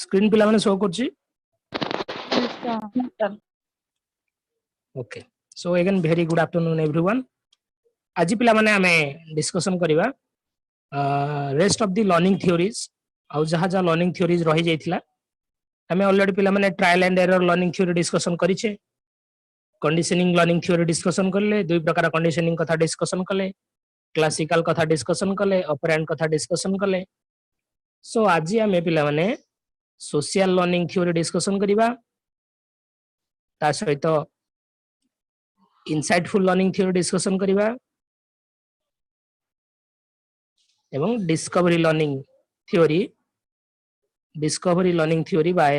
Screen पिला माने show करछि okay so again very good afternoon everyone आज पिला माने हमें डिस्कशन करिवा rest of the learning theories आउ जहा जहा लर्निंग थ्योरीज रही जाइथिला हमें ऑलरेडी पिला माने trial and error learning theory discussion करिछे कंडीशनिंग लर्निंग थ्योरी डिस्कशन करले दुई प्रकार कंडीशनिंग कथा डिस्कशन कले क्लासिकल कथा डिस्कशन कले ऑपरेंट कथा डिस्कशन कले सो आज हमें पिला माने सोशल लर्निंग थ्योरी डिस्कशन करिवा ता सहित इनसाइटफुल लर्निंग थ्योरी डिस्कशन करिवा एवं discovery learning theory by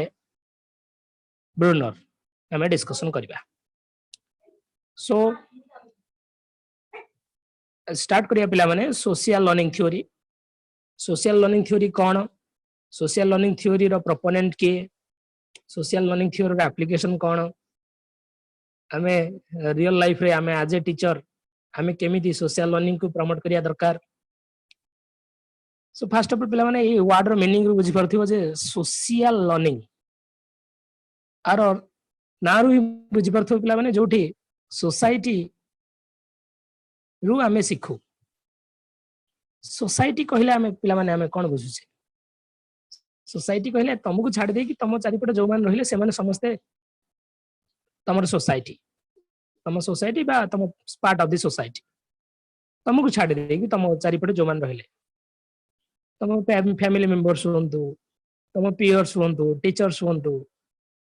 Bruner हमें डिस्कशन करिवा सो स्टार्ट करिया पिला माने सोशल लर्निंग थ्योरी कौन सोशल लर्निंग थ्योरी रो प्रोपोनेंट के सोशल लर्निंग थ्योरी रो एप्लीकेशन कौन हमें रियल लाइफ रे हमें एज ए टीचर हमें केमिति सोशल लर्निंग को प्रमोट करिया दरकार सो फर्स्ट ऑफ ऑल पिला माने ए वर्ड रो मीनिंग रो बुझी परथिबो जे सोशल लर्निंग आर नारू ही बुझी परथिबो पिला माने जोठी सोसाइटी रु हमें सिखु सोसाइटी कहले हमें पिला माने हमें कोन बुझुछे सोसाइटी कहले तुमको छाड़ दे कि तुम चारिपटे जो मान रहिले से माने समस्ते तमर सोसाइटी तम सोसाइटी बा तम पार्ट ऑफ द सोसाइटी तुमको छाड़ दे कि तुम चारिपटे जो मान रहिले तुम फैमिली मेंबर्स हुंतु तुम पीयर्स हुंतु टीचर्स हुंतु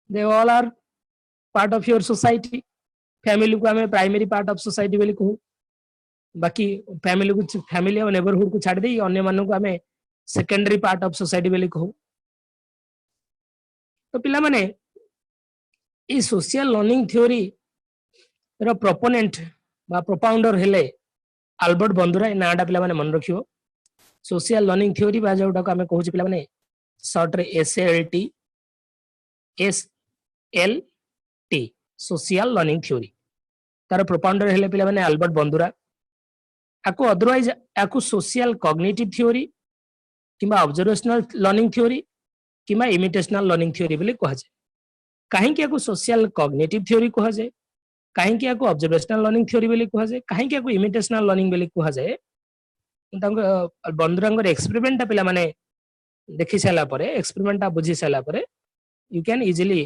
they all are part of your society family को हमें प्राइमरी पार्ट ऑफ सोसाइटी बोली कहू बाकी फैमिली और नेबरहुड को छाड़ दे अन्य मानन को हमें सेकेंडरी पार्ट ऑफ सोसाइटी बोली कहू तो पिला माने ई सोशल लर्निंग थ्योरी रो प्रोपोनेंट बा प्रोपाउंडर हेले अल्बर्ट बंदुरा नाडा पिला माने मन रखियो सोशल लर्निंग थ्योरी बा जोटा को हमें कहू पिला माने शॉर्ट रे SLT सोशल लर्निंग थ्योरी तार प्रोपाउंडर हेले पिला माने अल्बर्ट बंदुरा आको अदरवाइज आको सोशल कॉग्निटिव थ्योरी किबा ऑब्जर्वेशनल लर्निंग थ्योरी किबा इमिटेशनल लर्निंग थ्योरी बोली कहा जाय काहे कि आको सोशल कॉग्निटिव थ्योरी कहा जाय काहे कि आको ऑब्जर्वेशनल लर्निंग थ्योरी बोली कहा जाय काहे कि आको इमिटेशनल लर्निंग बोली कहा जाय बंदुरांगर एक्सपेरिमेंट ता पिला माने देखि साला परे एक्सपेरिमेंट ता बुझी साला परे you can easily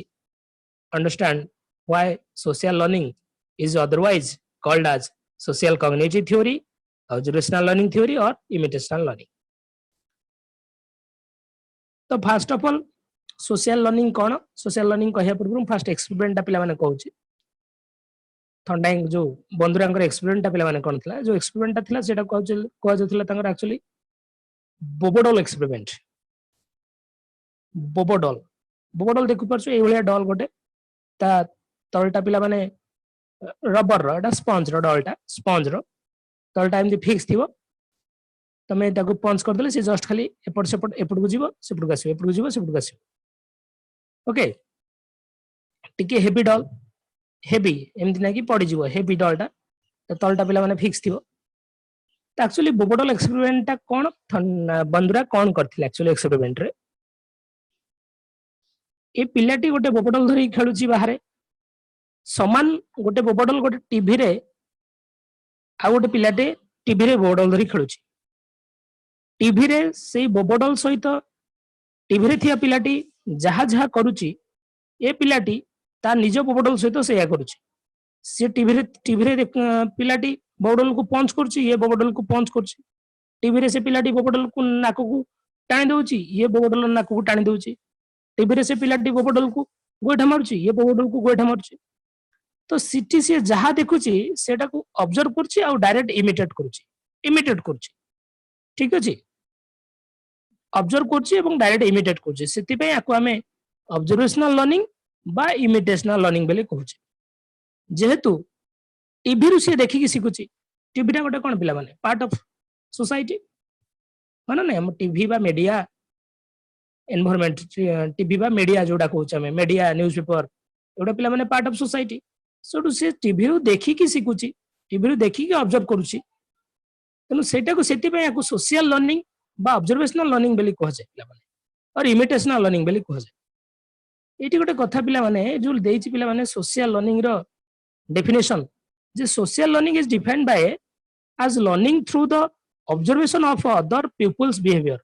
understand why social learning is otherwise called as social cognitive theory observational learning theory और इमिटेशनल लर्निंग तो first of all social learning कौन सोशल लर्निंग कहया पूर्व फर्स्ट एक्सपेरिमेंट पिला माने कहूची थंडाइंग जो बंदुरांगर एक्सपेरिमेंट पिला माने कोन थिला जो एक्सपेरिमेंट थिला सेटा कह जथिला तांगर एक्चुअली बोबोडल एक्सपेरिमेंट बोबोडल देखु परछु ए भलिया डॉल गोटे ता तळटा पिला माने रबर रो एटा स्पंज रो डॉलटा स्पंज रो तळटा एमदी फिक्स थिबो तमे ताको पंच कर देले से जस्ट खाली एपट सेपट एपट को जीवो सेपट को आसीबो एपट को जीवो सेपट को आसीबो ओके टिके हेवी डॉल हेवी एमदी ना कि पड़ी जीवो हेवी डॉलटा तो तलटा पिला माने फिक्स थिबो तो एक्चुअली बोबोडल एक्सपेरिमेंट ता कोन बंदुरा कोन करथिला एक्चुअली एक्सपेरिमेंट रे ए पिलाटी गोटे बोबोडल धरी खेलुची बाहरे समान गोटे बोबोडल गोटे टीवी रे आ गोटे पिलाटे टीवी रे बोबोडल धरी खेलुची टीवी रे से बोबोडल सहित टीवी रे थिया पिलाटी जहा जहा करूची ए पिलाटी ता निज बोबोडल सहित सेया करूची से टीवी रे पिलाटी बोबोडल को पंच करूची ये बोबोडल को पंच करूची टीवी रे से पिलाटी बोबोडल को नाक को टाणी दउची ये बोबोडल नाक को टाणी दउची टीवी रे से पिलाटी बोबोडल को गोइठा मारुची ये बोबोडल को गोइठा मारुची तो सिटी से जहा देखुची सेटा को ऑब्जर्व करची आ डायरेक्ट इमिटेट करची ठीक अछि ऑब्जर्व करची एवं डायरेक्ट इमिटेट करची सेति पे आको हमें ऑब्जर्वेशनल लर्निंग बा इमिटेशनल लर्निंग बेले कहूची जेहेतु टीवी रु से देखि कि सिखुची टीवी टा गोटे कोन पिला माने पार्ट ऑफ सोसाइटी माने नै हम टीवी बा मीडिया एनवायरनमेंट टीवी बा मीडिया जोडा कहूची हमें मीडिया न्यूज़पेपर एडा पिला माने पार्ट ऑफ सोसाइटी सोडू से टीवी रु देखि कि सिखुची टीवी रु देखि कि ऑब्जर्व करूची तनु सेटा को सेति पे आको सोशल लर्निंग बा ऑब्जर्वेशनल लर्निंग बेली कह जाय पिला माने और इमिटेशनल लर्निंग बेली कह जाए। एटी गोटे कथा पिला माने जो देइछि पिला माने सोशल लर्निंग रो डेफिनेशन जे social learning is defined by as learning through the observation of other people's behavior।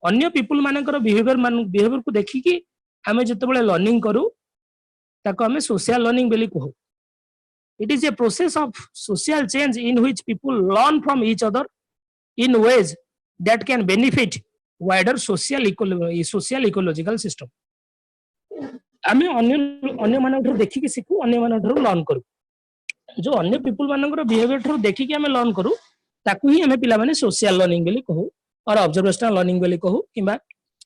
अन्य पीपुल मानकर बिहेवियर को देखिकी आमे जतबेले लर्निंग करू ताको आमे सोशल लर्निंग बेली कहू। It is A process of social change in which people learn from each other in ways that can benefit wider social ecological system. आमे अन्य मानकर देखिकी सिखू, अन्य मानकर लर्न करू। जो अन्य पीपुल मानकर बिहेवियर थ्रू देखिकी आमे लर्न करू ताकू ही आमे पिला माने सोशल लर्निंग बेली कहू और ऑब्जर्वेशनल लर्निंग बेली कहू किबा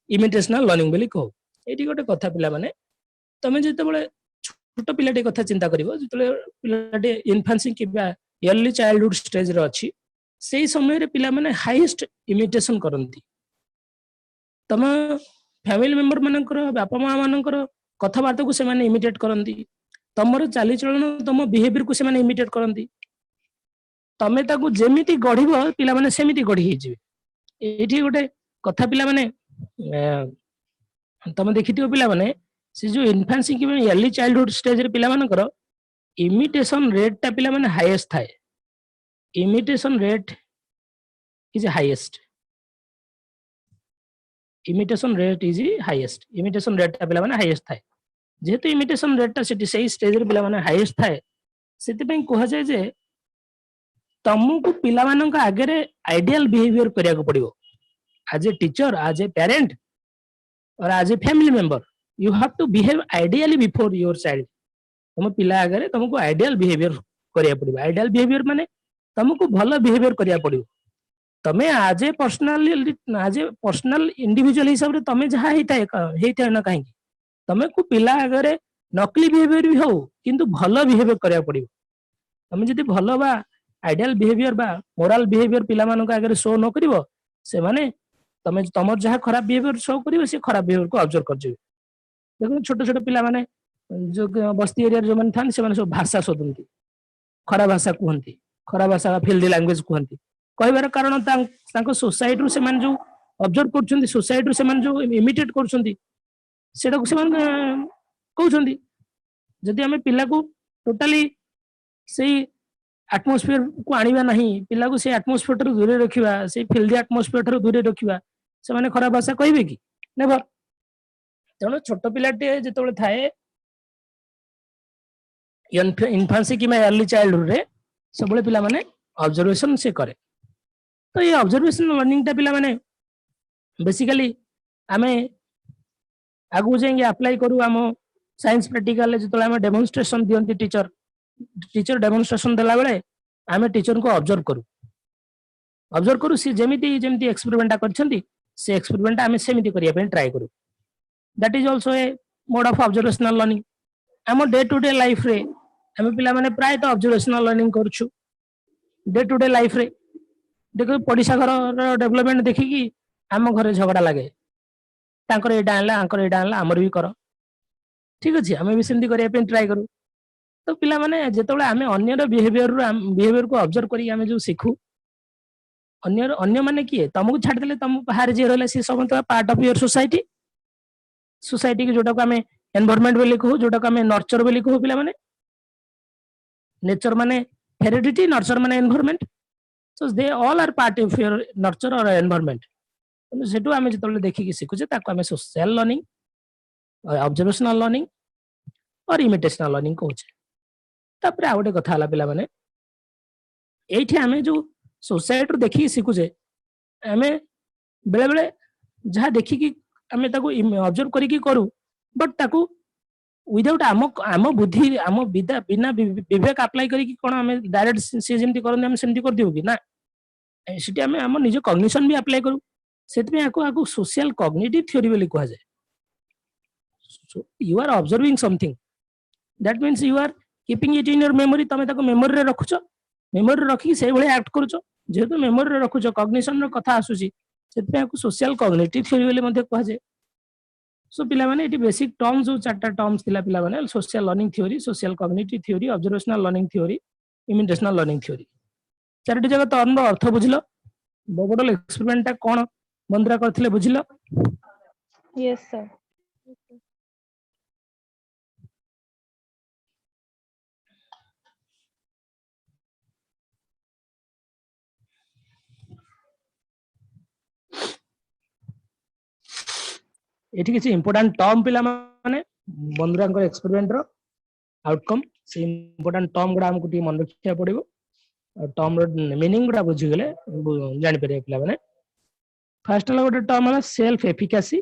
इमिटेशनल लर्निंग बेली कहू। एटी गोटे कथा पिला माने तमे जेतेबेले छोट पिलाटे कथा चिंता करिवो जेतेबेले पिलाटे इन्फांसी किबा अर्ली चाइल्डहुड स्टेज रे अछि सेही समय रे पिला माने हाईएस्ट इमिटेशन करंती। तम फैमिली मेंबर मानकर बापा मां मानकर कथाबार्ता को से माने इमिटेट करंती। तमर चाली चलन तम बिहेवियर को से माने इमिटेट करंती। तमे ताकू जेमिति गढिबो पिला माने सेमिति गढि हि जिवे। एठी गोटे कथा पिला माने तमे देखिथियो पिला माने से जो इन्फांसी कि अर्ली चाइल्डहुड स्टेज रे पिला मानकर इमिटेशन रेट ता पिला माने हाईएस्ट थाए। Imitation rate is highest. Imitation rate is highest. Imitation rate ता पिला माने हाईएस्ट थाए। जेहेतु इमिटेशन रेट ता सेठी सही स्टेज रे पिला माने हाईएस्ट थाए सेति पई कोहा जाय जे तमको पिला मानक आगे रे आइडियल बिहेवियर करिया को पड़िबो। As a teacher, as a parent और as a family member you have to behave ideally before your child. तम पिला आगे रे तुमको आइडियल बिहेवियर करिया पड़िबो। आइडियल बिहेवियर माने तुमको भलो बिहेवियर करिया पड़िबो। तमे एज ए पर्सनल इंडिविजुअल हिसाब रे तमे जहा हेइता ना काहे तमे को पिला आगे रे नकली बिहेवियर भी हो किंतु भलो बिहेवियर करिया पड़िबो। तमे जदी भलो बा आइडियल बिहेवियर बा मोरल बिहेवियर पिला मानक आगे शो न करिवो से माने तमे तमर जहा खराब बिहेवियर शो करिवो से खराब बिहेवियर को ऑब्जर्व कर जिवे। देखो छोट छोट पिला माने जो बस्ती एरिया जो माने थान से माने सब भाषा शोधंती, खराब भाषा कहंती, खराब भाषा फिल्दी लैंग्वेज कहंती। कहबार कारण तांको सोसाइटी रु से माने जो ऑब्जर्व करछंती, सोसाइटी रु से माने जो इमिटेट करछंती सेटा को से माने कहउछंती। जदी हमें पिला को टोटली सेही एटमॉस्फेयर को आनिबा नहीं, पिला को से एटमॉस्फेयर ठाରୁ दूरे रखिबा, से फिल्दी एटमॉस्फेयर ठाରୁ दूरे रखिबा, से माने खराब भाषा कहबे कि नेवर। तेणु छोट पिलाटे जेतेबेले थाए इन्फांसी कि अर्ली चाइल्डहुड रे सबले पिला माने ऑब्जर्वेशन से करे। तो ये ऑब्जर्वेशन लर्निंग ता पिला माने बेसिकली आमे आगु जाएंगे अप्लाई करू आम साइंस प्रैक्टिकल जेतेबेले आमे डेमोन्स्ट्रेशन दियंती टीचर डेमोन्स्ट्रेशन देला बेले आमे टीचर को ऑब्जर्व करू सी जेमिति एक्सपेरिमेंट करछंती से एक्सपेरिमेंट आमे सेमिति करिया पे ट्राई करू। That is also a mode of observational learning. आम डे टू डे लाइफ रे आमे पिला माने प्राय तो ऑब्जर्वेशनल लर्निंग करछु डे टू डे लाइफ रे। देखो पड़िसा घर डेवलपमेंट देखिकी आम घरे झगड़ा लागे, तांकर एडा आनला आंकर एडा आनला हमर भी कर, ठीक अछि आमे भी सेमति करिया पे ट्राई करू। तो पिला माने जेतेबेले आमे अन्यर बिहेवियर को ऑब्जर्व करी आमे जो सिखू अन्य माने किए तुमको छाड़ देले तुम बाहर जे रहले से सब part of your society. Society के जोटा को आमे एनवायरनमेंट बेली कहू, जोटा को आमे नर्चर बेली कहू। पिला माने नेचर माने हेरिडिटी, नर्चर माने environment. So they all are part of your nurture और एनवायरनमेंट। तो सेटू आमे जेतेबेले देखि कि सिखु जे ताको आमे सोशल लर्निंग, ऑब्जर्वेशनल लर्निंग और इमिटेशनल लर्निंग कहू छे। तापर आ गोटे कथा हला पिला माने एठी आमे जो सोसाइटी देखि सिखु जे आमे बेले बेले जहा देखि कि आमे ताको ऑब्जर्व करी कि करू बट ताको विदाउट आम बुद्धि आम बिना विवेक अप्लाई करी कि कोन आमे डायरेक्ट से जेमति करन आमे सेमति कर दिउ कि ना, सेठी आमे आम निज कॉग्निशन भी अप्लाई करू। सेति में आको सोशल कॉग्निटिव थ्योरी बेली कहा जाय। So you are observing something, that means you are keeping it in your memory। तमे ताको मेमोरी रे रखुछो, मेमोरी रे रखी से भले एक्ट करूछो। जेहेतु मेमोरी रे रखुछो कॉग्निशन रो कथा आसुची सेति में आको सोशल कॉग्निटिव थ्योरी बेली मध्ये कहा जाय। सो पिला माने एटी बेसिक टर्म्स जो चारटा टर्म्स थिला पिला माने social learning theory, social cognitive theory, observational learning theory, imitational learning theory. चारटी जगह टर्म रो अर्थ बुझिलो। बोबडल एक्सपेरिमेंट ता कोन मंद्रा करथिले बुझिलो। Yes, sir. एठी किसी इंपोर्टेंट टर्म पिला माने बंधुरांकर एक्सपेरिमेंट रो आउटकम से इंपोर्टेंट टर्म गुडा हमको टी मन रखिया पड़िबो टर्म रो मीनिंग गुडा बुझी गेले जानि परिबे पिला माने फर्स्ट हला गोटे टर्म हला सेल्फ एफिकासी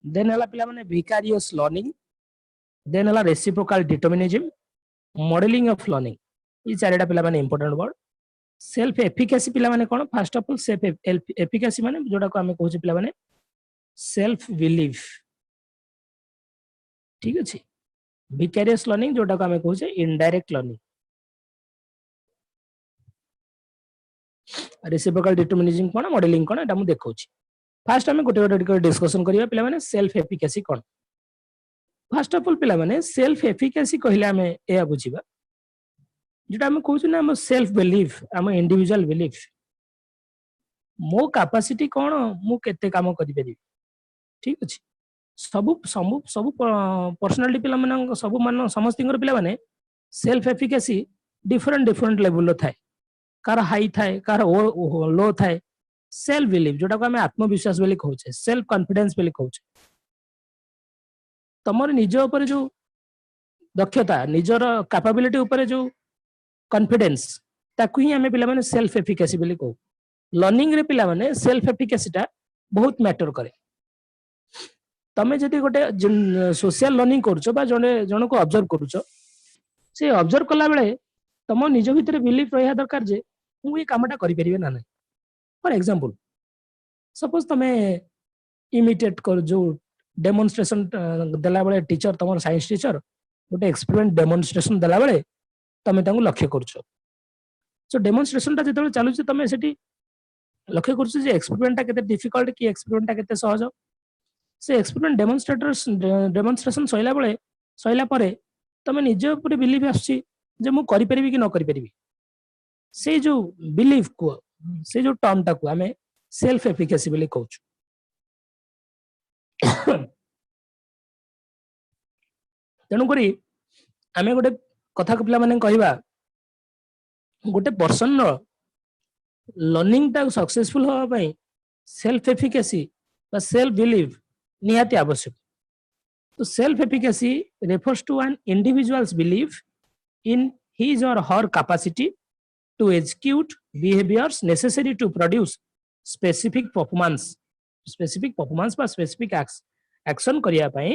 देन हला पिला माने विकारियस लर्निंग देन हला reciprocal determinism modelling of learning ई चारटा पिला माने इंपोर्टेंट वर्ड सेल्फ एफिकासी पिला माने कोन first of all self efficacy माने जोडा को हमें कहूचे पिला माने सेल्फ बिलीफ ठीक अछि विकारियस लर्निंग जोटा को हमें कहूचे इनडायरेक्ट लर्निंग रेसिप्रोकल डिटरमिनिज्म कोन मॉडलिंग कोन एटा मु देखौची फर्स्ट हमें गोटे गोटे डिस्कशन करिया पिला माने सेल्फ एफिकासी कोन फर्स्ट ऑफ ऑल पिला माने सेल्फ एफिकासी कहिला हमें एया बुझिबा जोटा हमें कहूछु ना हम सेल्फ बिलीफ हम इंडिविजुअल बिलीफ मो कैपेसिटी कोन मु केते काम करि परिबी ठीक अछि सब सब सब पर्सनालिटी पिला माने सब मान समस्तिंगर पिला माने self एफिकासी different different level low थाए कार हाई थाए कार लो थाए सेल्फ बिलीफ जोटा को हमें आत्मविश्वास बोली कहउछे सेल्फ कॉन्फिडेंस बोली कहउछे तमर निज ऊपर जो दक्षता निजर कैपेबिलिटी ऊपर जो कॉन्फिडेंस ताकू ही हमें पिला माने सेल्फ एफिकासी बोली कहू लर्निंग रे पिला माने सेल्फ एफिकासी टा बहुत मैटर करे तमे जदि गोटे सोशल लर्निंग करूछो बा जने जन को ऑब्जर्व करूछो से ऑब्जर्व कला बेले तम निज भितर बिलीफ रहा दरकार जे मु ये कामटा करि परिबे ना नहीं फॉर एग्जांपल सपोज तमे इमिटेट कर जो डेमोन्स्ट्रेशन देला बेले टीचर तमर साइंस टीचर गोटे एक्सपेरिमेंट डेमोन्स्ट्रेशन देला बेले तमे तांगु लक्ष्य करूछो सो डेमोन्स्ट्रेशन ता जेतबे चालू छै तमे सेठी लक्ष्य करूछो जे एक्सपेरिमेंट ता केते डिफिकल्ट कि एक्सपेरिमेंट ता केते सहज से एक्सपेरिमेंट डेमोन्स्ट्रेशन सइला परे तमे निज ऊपर बिलीफ आछि जे मु करि परिबी कि न करि परिबी से जो बिलीफ को से जो टर्म टा को हमें सेल्फ एफिकासी बोली कहउछु तेणु करी आमे गोटे कथा को पिला माने कहबा गोटे पर्सन रो लर्निंग टा सक्सेसफुल होबा पई सेल्फ एफिकासी बा सेल्फ बिलीफ निहाती आवश्यक तो self एफिकासी refers to an individual's belief in his or her capacity to execute behaviors necessary to produce specific performance बा specific action करिया पई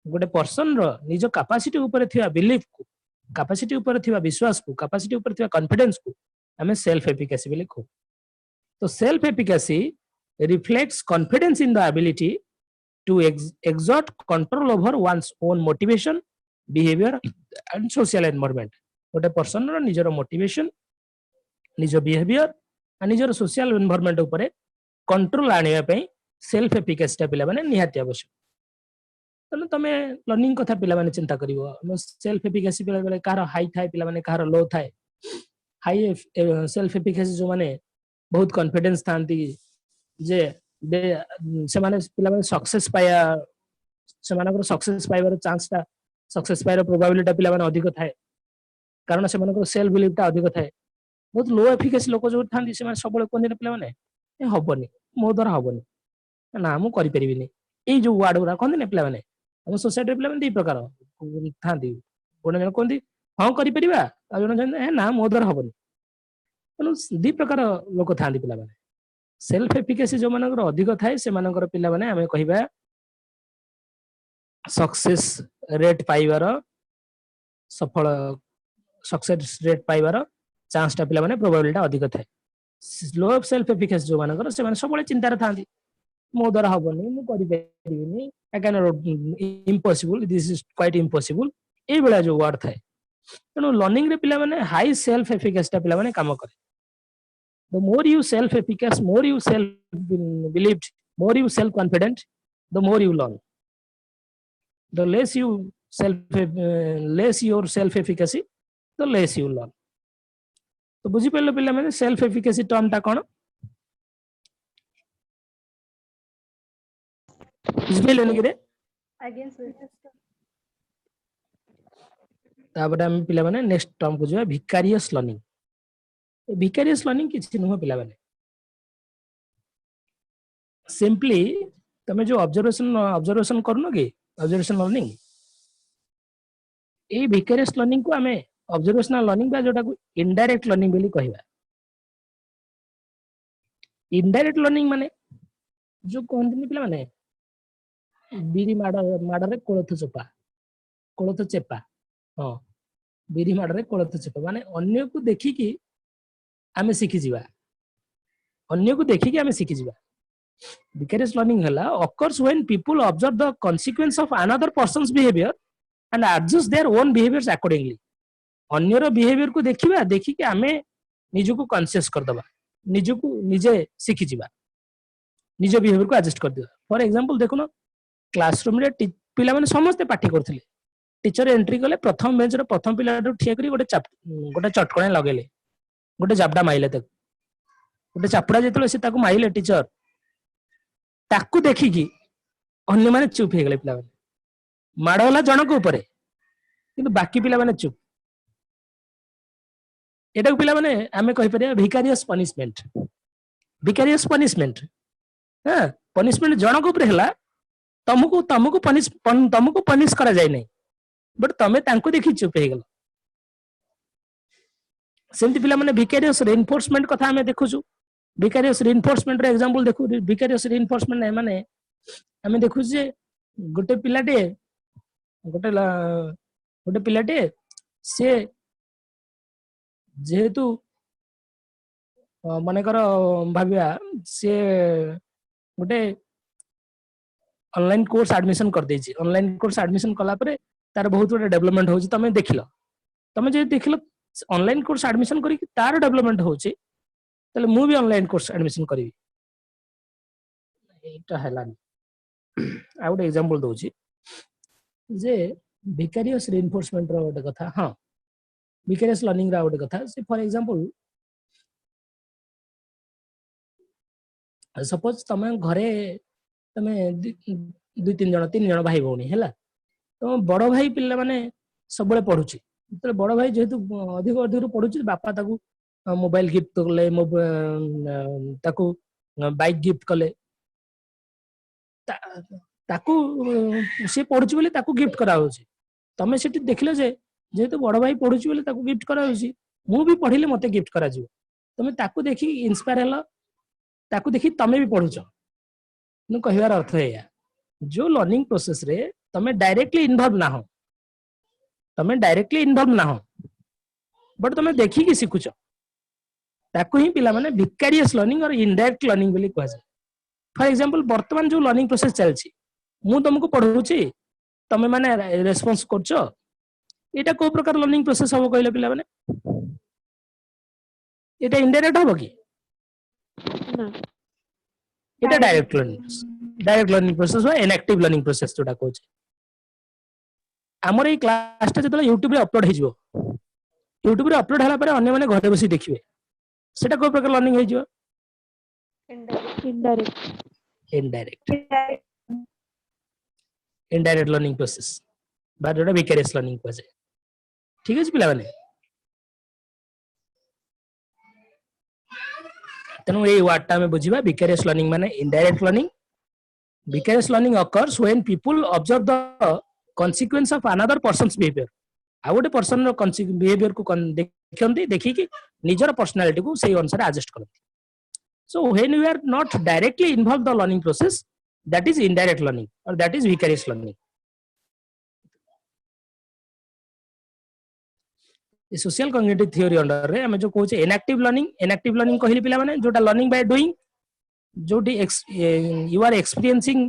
गोटे पर्सन रो निज कैपेसिटी ऊपर थिया बिलीफ को कैपेसिटी ऊपर थिया विश्वास को कैपेसिटी ऊपर थिया कॉन्फिडेंस को हमें सेल्फ एफिकासी बोली कहू तो self efficacy reflects confidence in the ability to exert control over one's own motivation, behavior and social environment. गोटे पर्सन रो निजर मोटिवेशन निज बिहेवियर आ निजर सोशल एनवायरनमेंट ऊपर कंट्रोल आनिया पई सेल्फ एफिकासी ता पिला माने निहाती आवश्यक तने तमे लर्निंग कथा पिला माने चिंता करिवो सेल्फ एफिकासी पिला बेले कार हाई थाए पिला माने कार लो थाए हाई सेल्फ एफिकासी जो माने बहुत कॉन्फिडेंस थांती जे से माने पिला माने सक्सेस पाया से मानकर सक्सेस पाइबार चांस ता सक्सेस पाइबार प्रोबेबिलिटी पिला माने अधिक थाए कारण से मानकर सेल्फ बिलीफ ता अधिक थाए बहुत लो एफिकासी लोक जो थांती से माने सबले कोन पिला माने ए हबनी मो द्वारा हबनी ना मु करि परिबिनी ए जो वर्ड उरा कोन ने पिला माने हम सोसाइटी पिला माने दी प्रकार थांती कोन जन कोंदी हां करि परिबा आ जन जन ए ना मो द्वारा हबनी तनु दी प्रकार लोक थांती पिला माने सेल्फ एफिकासी जो मानकर अधिक थाए से मानकर पिला माने हमें कहिबा सक्सेस रेट पाइबार सफल सक्सेस रेट पाइबार चांस ता पिला माने प्रोबेबिलिटी अधिक थाए लो सेल्फ एफिकासी जो मानकर से माने सबले चिंता रे थांती मो द्वारा हबनी मु करि परिबिनी I can impossible this is quite impossible ए बेला जो वर्ड थाए तनो लर्निंग रे पिला माने हाई सेल्फ एफिकासी ता पिला माने काम करे the more you self efficacious more you self believed more you self confident the more you learn the less you less your self efficacy the less you learn तो बुझी पल्लो पिला माने सेल्फ एफिकासी टर्म ता कोन ବୁଝିପାରିଲେନି କି रे ଆଜ୍ଞା ସାର୍। तापर हम पिला माने नेक्स्ट टर्म को जो भिकारियस लर्निंग भिकारियस लर्निंग किसी नुह पिला माने सिंपली तमे जो ऑब्जर्वेशन करनो कि ऑब्जर्वेशन लर्निंग ए भिकारियस लर्निंग को हमें ऑब्जर्वेशनल लर्निंग बा जोटा को इनडायरेक्ट लर्निंग बोली कहबा इनडायरेक्ट लर्निंग माने जो कहते पिला माने बिरी माडरे कोलथ चेपा हाँ बिरी माडरे कोलथ चेपा माने अन्य को देखिकी आमे सीखी जिबा अन्य को देखिकी आमे सीखी जिबा vicarious learning hela occurs when people observe the consequence of another person's behavior and adjust their own behaviors accordingly अन्यर बिहेवियर को देखिबा देखिकी आमे निजको कॉन्शियस कर दबा निजको निजे सीखी जिबा निज बिहेवियर को एडजस्ट कर दिबा फॉर एग्जांपल देखुनो क्लासरूम रे पिला माने समस्त पाठी करथिले टीचर एंट्री कले प्रथम बेंच रे प्रथम पिला ठिया करी गोटे चटकणे लगेले गोटे जाबडा माइले तक गोटे चापड़ा जेतले से ताको माइले टीचर ताकू देखिकी अन्य माने चुप हे गले पिला माने माडला जनक ऊपर किंतु बाकी पिला माने चुप एटा पिला माने आमे कहि परिया भिकारियस पनिशमेंट हां पनिशमेंट जनक ऊपर हला तुमको पनिश करा जाय नै बट तमे तांको देखि चुप हे गलो सेंति पिला माने भिकारियस रेनफोर्समेंट कथा हमें देखुछु भिकारियस रेनफोर्समेंट रे एग्जांपल देखु भिकारियस रेनफोर्समेंट माने हमें देखु जे गोटे पिलाटे से जेहेतु माने कर भाबिया से गोटे ऑनलाइन कोर्स एडमिशन कर देछि ऑनलाइन कोर्स एडमिशन कला परे तार बहुत बड़ा डेवलपमेंट होछि तमे देखिलो तमे जे देखिलो ऑनलाइन कोर्स एडमिशन करी तार डेवलपमेंट होछि तले मु भी ऑनलाइन कोर्स एडमिशन करी एटा हलानी आ गोटे एग्जांपल दोछि जे भिकारियस रेनफोर्समेंट रो गोटे कथा हां भिकारियस लर्निंग रा गोटे कथा से फॉर एग्जांपल सपोज तमे घरे तमे दुई तीन जन भाई भौणी हैला तो बड़ भाई पिल्ला माने सबले पढुची तो बड़ भाई जेहेतु अधिक अधिक पढुची बापा ताकू मोबाइल गिफ्ट करले ताकू बाइक गिफ्ट कले ताकू से पढुची बोले ताकू गिफ्ट करा होची तमे सेठी देखले जे जेहेतु बड़ भाई पढुची बोले ताकू गिफ्ट करा होची मु भी पढिले मते गिफ्ट करा जिवो तमे ताकू देखि इंस्पायर हला ताकू देखि तमे भी पढुचो नु कहिवार अर्थ है या जो लर्निंग प्रोसेस रे तमे डायरेक्टली इन्वॉल्व ना हो बट तमे देखि कि सिखुचो ताकू ही पिला माने भिकारियस लर्निंग और इनडायरेक्ट लर्निंग बोली कहै छै फॉर एग्जांपल वर्तमान जो लर्निंग प्रोसेस चलछि मु तुमको पढौछि तमे माने रेस्पॉन्स करछो एटा को प्रकार लर्निंग प्रोसेस हो कहले पिला माने एटा इनडायरेक्ट हो कि ना एटा डायरेक्ट लर्निंग प्रोसेस हो इनएक्टिव लर्निंग प्रोसेस जोटा कहै छै हमर ए क्लास ता जतले YouTube रे अपलोड हे जिवो YouTube रे अपलोड हला परे अन्य माने घरे बसी देखिबे सेटा को प्रकार लर्निंग हे जिवो इनडायरेक्ट लर्निंग प्रोसेस बा जोटा विकेरियस लर्निंग कहै छै ठीक है पिला माने तनु ए वर्ड ता में बुझिबा विकेरियस लर्निंग माने indirect learning vicarious learning occurs when people observe the consequence of another person's behavior आ गोटे पर्सन रो बिहेवियर को देखंती देखि कि निजर पर्सनालिटी को सही अनुसार एडजस्ट करंती so when you are not directly involve the learning process that is indirect learning और that is vicarious learning social cognitive theory under रे हम जो कहू इनएक्टिव लर्निंग कहली पिला माने जोटा लर्निंग बाय डूइंग जोटी you are experiencing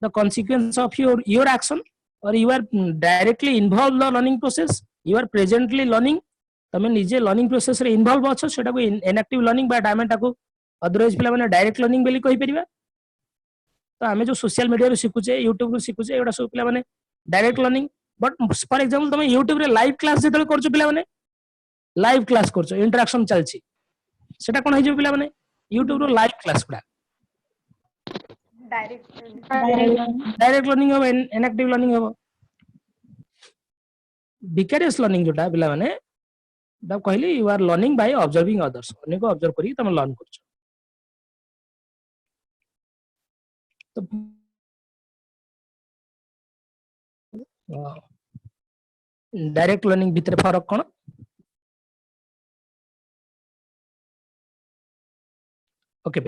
the consequence of your action or you are directly involved the learning process you are presently learning तमे निजे लर्निंग प्रोसेस रे इन्वॉल्व अछ सेटा को इनएक्टिव लर्निंग बा डायमेंटा को अदरवाइज पिला माने डायरेक्ट लर्निंग बेली कहि परिबा तो हमें जो सोशल मीडिया रे सिखुचे YouTube रे सिखुचे एडा सब पिला माने direct learning but for example तमे YouTube रे लाइव क्लास जेतले करछो पिला माने लाइव क्लास करछो इंटरेक्शन चलछि सेटा कोन हे जो पिला माने YouTube रो लाइव क्लास पडा Direct. डायरेक्ट लर्निंग हो इनएक्टिव लर्निंग हो विकेरियस लर्निंग जोटा पिला माने दा कहली you are learning by observing others अन्य को ऑब्जर्व करी तुम लर्न करछ तो डायरेक्ट लर्निंग भितर फरक कोन ओके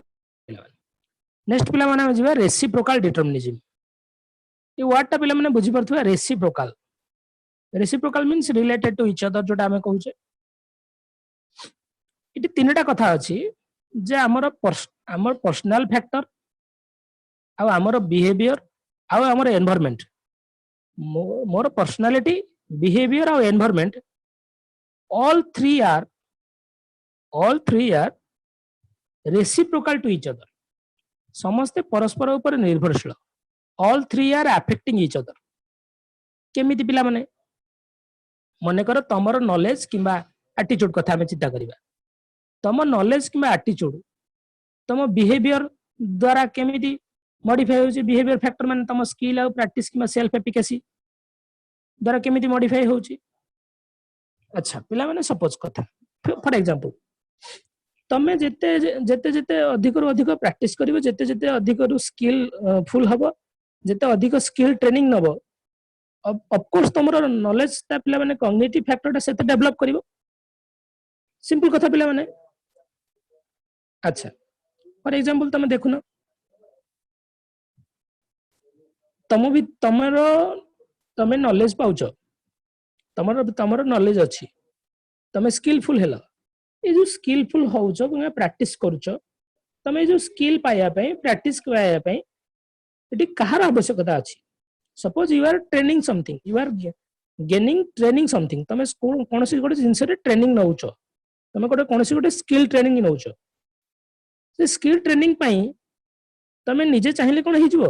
नेक्स्ट पिला माने जिबा रेसिप्रोकल डिटरमिनिज्म ये वर्ड टा पिला माने बुझी परथुवा reciprocal means related to each other जोटा हमें कहूचे इटी तीनटा कथा अछि जे हमर पर्सनल फैक्टर आ हमर बिहेवियर आ हमर एनवायरनमेंट मोर पर्सनालिटी बिहेवियर और environment all three are reciprocal to each other समस्ते परस्पर ऊपर निर्भरशील all three are affecting each other केमिति पिला माने मने कर तमरो नॉलेज किंबा एटीट्यूड कथा हमें चिंता करिबा तम नॉलेज किंबा एटीट्यूड तम बिहेवियर द्वारा केमिति मॉडिफाई होची बिहेवियर फैक्टर माने तम स्किल और प्रैक्टिस किंबा सेल्फ एफिकेसी द्वारा केमिति मॉडिफाई होची अच्छा पिला माने सपोज कथा फॉर एग्जांपल तमे जेते जेते जेते अधिक रु अधिक प्रैक्टिस करिवो जेते जेते अधिक रु स्किल फुल हबो जेते अधिक स्किल ट्रेनिंग नबो ऑफ कोर्स तमरो नॉलेज ता पिला माने कॉग्निटिव फैक्टर ता सेते डेवलप करिवो सिंपल कथा पिला माने अच्छा फॉर एग्जांपल तमे देखुनो तमरो तमे नॉलेज पाउचो तमरो नॉलेज अछि तमे स्किलफुल हेला ये जो स्किलफुल होउचो कि प्रैक्टिस करूचो तमे जो स्किल पाया पे प्रैक्टिस पाया पे एटी कहार आवश्यकता अछि suppose you are training something you are gaining training something तमे स्कूल कोनसी गोटे जिंस रे ट्रेनिंग नउचो तमे गोटे कोनसी गोटे स्किल ट्रेनिंग नउचो से स्किल ट्रेनिंग पई तमे निजे चाहिले कोन हि जिवो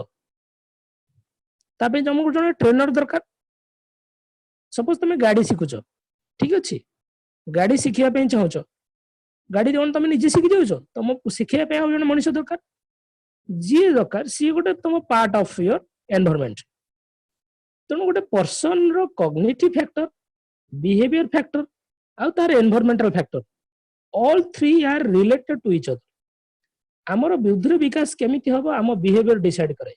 तापे तुमको जने ट्रेनर दरकार सपोज तमे गाड़ी सिखुचो ठीक अछि गाड़ी सिखिया पे चाहूचो गाड़ी जन तुम निजे शिखि जाउछो तुम शिखिया पे जने मनुष्य दरकार जी दरकार सी गोटे तुम पार्ट ऑफ योर एनवायरनमेंट तेणु गोटे पर्सन रो कॉग्निटिव फैक्टर बिहेवियर फैक्टर आउ तार environmental factor all three are related to each other हमर बुद्धिर विकास केमिति हबो हम बिहेवियर डिसाइड करे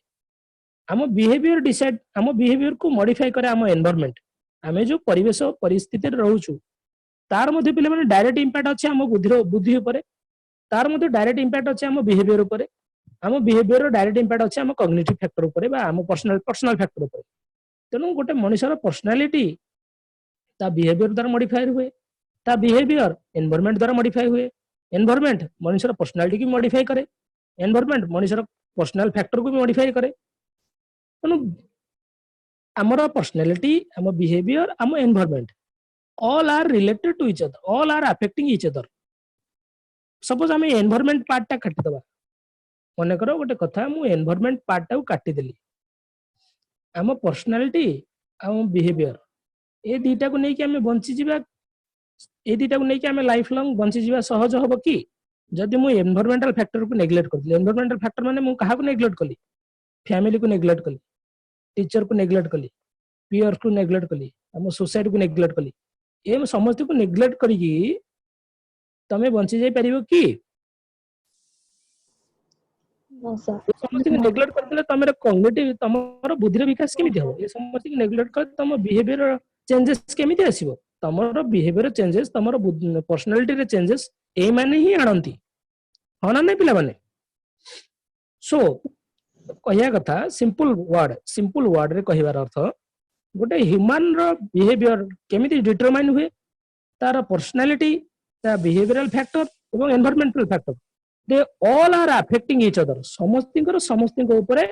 हम बिहेवियर को मॉडिफाई करे हम एनवायरनमेंट आमे जो परिवेश परिस्थिति रहउछु तार मध्ये पिले माने डायरेक्ट इंपैक्ट अछि हम बुद्धि ऊपर तार मध्ये डायरेक्ट इंपैक्ट अछि हम बिहेवियर ऊपर हम बिहेवियर डायरेक्ट इंपैक्ट अछि हम कॉग्निटिव फैक्टर ऊपर बा हम पर्सनल फैक्टर ऊपर तेनु गोटे मनुष्यर पर्सनालिटी ता बिहेवियर द्वारा मॉडिफाई हुए ता बिहेवियर एनवायरनमेंट द्वारा मॉडिफाई हुए एनवायरनमेंट मनुष्यर पर्सनालिटी की मॉडिफाई करे एनवायरनमेंट मनुष्यर पर्सनल फैक्टर को भी मॉडिफाई करे तेनु हमर पर्सनालिटी हम बिहेवियर हम environment all are related to each other all are affecting each other suppose हमें एनवायरनमेंट पार्ट टा काटी दबा मने करो गोटे कथा मु एनवायरनमेंट पार्ट टा काटी देली हम पर्सनालिटी हम बिहेवियर ए दीटा को नै कि हमें बंची जीवा ए दीटा को नै कि हमें लाइफ लॉन्ग बंची जीवा सहज होबो कि जदि मु एनवायरनमेंटल फैक्टर को नेग्लेक्ट कर दिली एनवायरनमेंटल फैक्टर माने मु कहा को नेग्लेक्ट कली फैमिली को नेग्लेक्ट कली टीचर को नेग्लेक्ट कली पीयर को नेग्लेक्ट कली हम सोसाइटी को नेग्लेक्ट कली ए समस्त को नेग्लेक्ट करी तमे बंची जाई परिबो कि No, sir. समस्त को नेग्लेक्ट करले तमरे कॉग्निटिव तमरो बुद्धिर विकास केमिति हो ए समस्त को नेग्लेक्ट कर तम बिहेवियर चेंजेस केमिति आसीबो तमरो बिहेवियर चेंजेस तमरो पर्सनालिटी रे चेंजेस ए माने ही आनंती होना नै पिला माने सो कहया कथा सिंपल वर्ड रे कहिबार अर्थ गोटे ह्यूमन रो बिहेवियर केमिति डिटरमाइन हुए तार पर्सनालिटी ता बिहेवियरल फैक्टर एवं environmental factor they all are affecting each other समस्तिंक ऊपर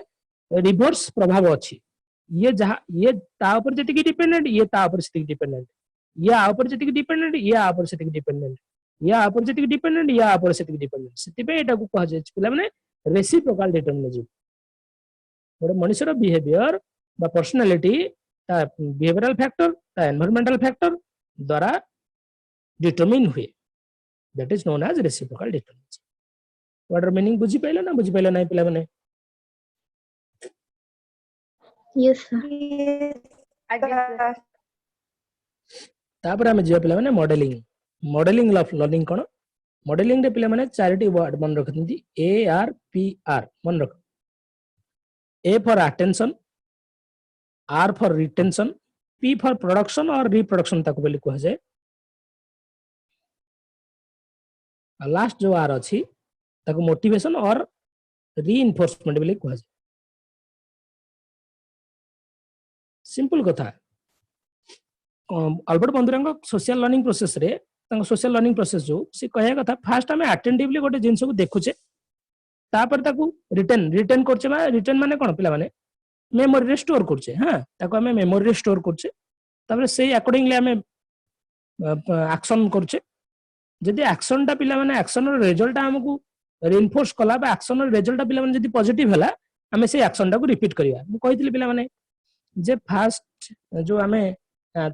रिवर्स प्रभाव अछि ये ता ऊपर जति डिपेंडेंट ये ता ऊपर सेति डिपेंडेंट या ऊपर जति डिपेंडेंट या ऊपर सेति डिपेंडेंट या ऊपर जति डिपेंडेंट या ऊपर सेति डिपेंडेंट सेति पे एटा को कहा जाय पिला माने रेसिप्रोकल डिटरमिनिज्म गोटे मनुष्यर बिहेवियर बा पर्सनालिटी ता बिहेवियरल फैक्टर ता एनवायरनमेंटल फैक्टर द्वारा डिटरमिन हुए that is known as reciprocal determinism word meaning बुझी पाइला ना पिला माने Yes, sir. Again, sir. तापर आमे जिया पिला माने मॉडलिंग ऑफ लर्निंग कोन मॉडलिंग रे पिला माने चारिटी वर्ड मन रखथि ए आर पी आर मन रख A for attention R for retention P for production और रिप्रोडक्शन ताको बोली कह जाय लास्ट जो आर अछि ताको मोटिवेशन और रीइंफोर्समेंट बोली कह जाय सिंपल कथा अल्बर्ट बंधुरांग सोशल लर्निंग प्रोसेस रे सोशल लर्निंग प्रोसेस जो से कहया कथा फास्ट हमें अटेंटिवली गोटे जिंस को देखुचे तापर ताकू रिटर्न करछे बा रिटर्न माने कोन पिला माने मेमोरी रे स्टोर करछे हां ताको हमें मेमोरी रे स्टोर करछे तापर सेही अकॉर्डिंगली हमें एक्शन करछे जदि एक्शन टा पिला माने एक्शन रो रिजल्ट हमकू रिइंफोर्स कला बा एक्शन रो रिजल्ट पिला माने जदि पॉजिटिव हला हमें सेही एक्शन टा को रिपीट करिया मु कहितली पिला माने जे फास्ट जो हमें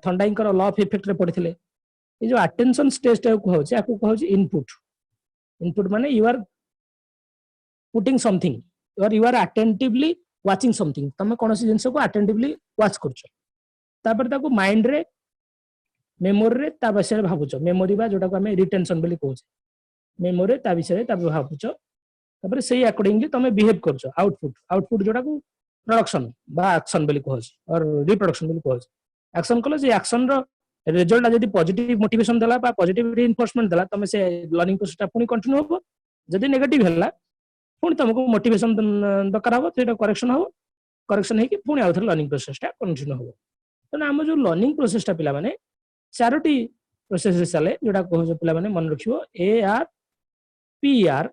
थंडाइंकर लॉ ऑफ इफेक्ट रे पढ़िथिले ये जो अटेंशन स्टेज टा को होचे आकू कहउची इनपुट माने यू आर पुटिंग समथिंग और you are attentively watching something तमे कोनोसी जिंस को अटेंटिवली वाच करछो तापर ताको माइंड रे मेमोरी रे ता विषय रे भाबुचो मेमोरी बा जोटा को हमें रिटेंशन बोली कहउचे मेमोरी ता विषय रे ता भाबुचो तापर सेही अकॉर्डिंगली तमे बिहेव करछो आउटपुट जोटा को प्रोडक्शन बा एक्शन बोली कहउची और रिप्रोडक्शन बोली कहउची एक्शन कलो जे एक्शन रो रिजल्ट जदी पॉजिटिव मोटिवेशन देला बा पॉजिटिव रीइंफोर्समेंट देला तमे से लर्निंग प्रोसेस ता पुनी कंटिन्यू होबो जदी नेगेटिव हला पुनी तुमको मोटिवेशन दरकार हो सेटा करेक्शन है कि पुनी आउथर लर्निंग प्रोसेस ता कंटिन्यू होबो तो हम जो लर्निंग प्रोसेस ता पिला माने चारोटी प्रोसेस रे चले जोटा कहजो पिला माने मन रखियो A R P R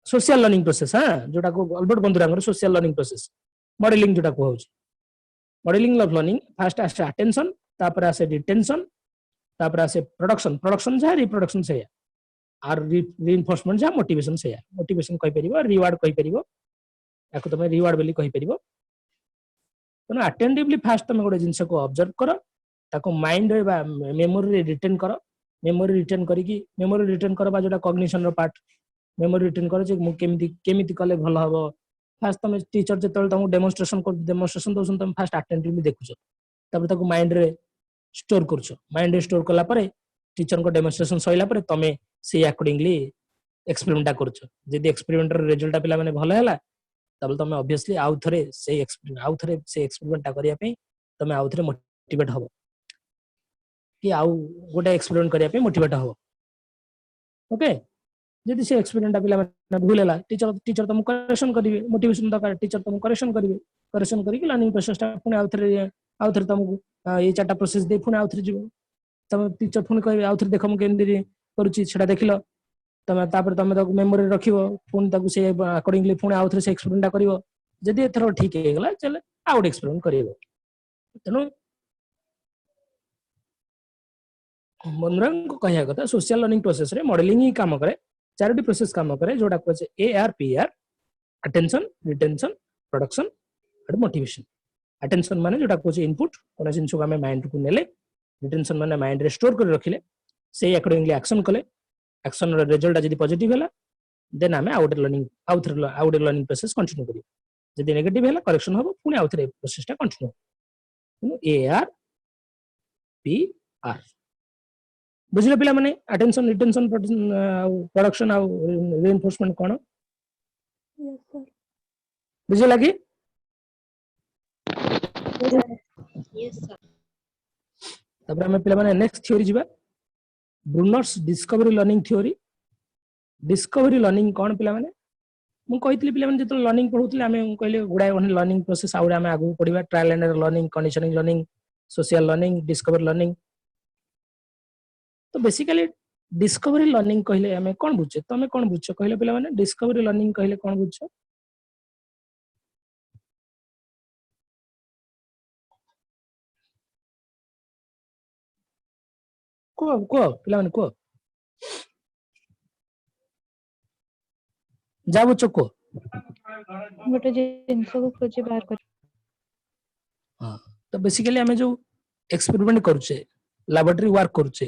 social learning process हां जोटा को अल्बर्ट बंधुरांगर सोशल लर्निंग प्रोसेस मॉडलिंग जोटा कहउची मॉडलिंग ऑफ लर्निंग फास्ट आसे अटेंशन तापर आसे रिटेंशन तापर आसे प्रोडक्शन जा रिप्रोडक्शन से और रीइंफोर्समेंट जा मोटिवेशन कहि परिबो रिवार्ड कहि परिबो याको तमे रिवार्ड बोली कहि परिबो तने अटेंटिवली फास्ट तमे गोटे जिंस को ऑब्जर्व करो ताको माइंड रे बा मेमोरी रे रिटेन करो मेमोरी रिटेन करो बा जोटा कॉग्निशन रो पार्ट मेमोरी रिटेन करो जे केमिति कले भलो हबो फास्ट तमे टीचर जेतल तमु डेमोन्स्ट्रेशन दोसन तमे फास्ट अटेंटिवली देखुछो तब ताको माइंड रे स्टोर करछो माइंड रे स्टोर कला परे टीचर को डेमोन्स्ट्रेशन सइला परे तमे से अकॉर्डिंगली एक्सपेरिमेंट करछो जदी एक्सपेरिमेंट रो रिजल्ट पिला माने भलो हैला तब तमे ऑब्वियसली आउ थरे से एक्सपेरिमेंट करिया पे तमे आउ थरे मोटिवेट हबो कि आउ गोटे एक्सपेरिमेंट करिया पे मोटिवेट हबो ओके जदि से एक्सपेरिमेंट पिला माने भूल हैला टीचर तुम करेक्शन करिवे मोटिवेशन दरकार टीचर तुम करेक्शन करिके लर्निंग प्रोसेस ता पुनी आउ थरे तुमको ये चारटा प्रोसेस दे पुनी आउ थरे जीवो तम टीचर पुनी कहबे आउ थरे देखम केंदी करूची सेटा देखिलो तमे तापर तमे ताको मेमोरी रखिबो पुनी ताको से अकॉर्डिंगली पुनी आउ थरे से एक्सपेरिमेंट करिवो जदि एथरो ठीक हे गेला चले आउट एक्सपेरिमेंट करिवो तनो मनरंग को कहया कथा सोशल लर्निंग प्रोसेस रे मॉडलिंग ही काम करे चारोटी प्रोसेस काम करे जोटा कहै ए R P our attention retention production और मोटिवेशन अटेंशन माने जोटा कहै इनपुट कोन जिंस को हमें माइंड को नेले रिटेंशन माने माइंड रे स्टोर कर रखिले से अकॉर्डिंगली एक्शन कले एक्शन रो रिजल्ट जदी पॉजिटिव हैला देन हमें आउटर लर्निंग प्रोसेस कंटिन्यू करियो जदी नेगेटिव हैला करेक्शन होबो पुनी आउटर प्रोसेस ता continue A R P are बुझले पिला माने अटेंशन रिटेंशन प्रोडक्शन आ रीइंफोर्समेंट कोन Yes, sir. बुझे लगी Yes, sir. तब हमें पिला माने नेक्स्ट थ्योरी जिबा ब्रूनर्स डिस्कवरी लर्निंग कोन पिला माने मु कहितली पिला माने जतो लर्निंग पढुतले हमें कहले गुडाय लर्निंग प्रोसेस आउरे हमें आगु पढिबा trial and error learning conditioning learning social learning discovery learning तो बेसिकली डिस्कवरी लर्निंग कहले हमें कोन बुझे तमे कोन बुझो कहले पिला माने डिस्कवरी लर्निंग कहले कोन बुझो को पिला माने को जा बुझो को गोटे जिनस को खोजी बाहर कर हां तो बेसिकली हमें जो एक्सपेरिमेंट करूचे लैबोरेटरी वर्क करूचे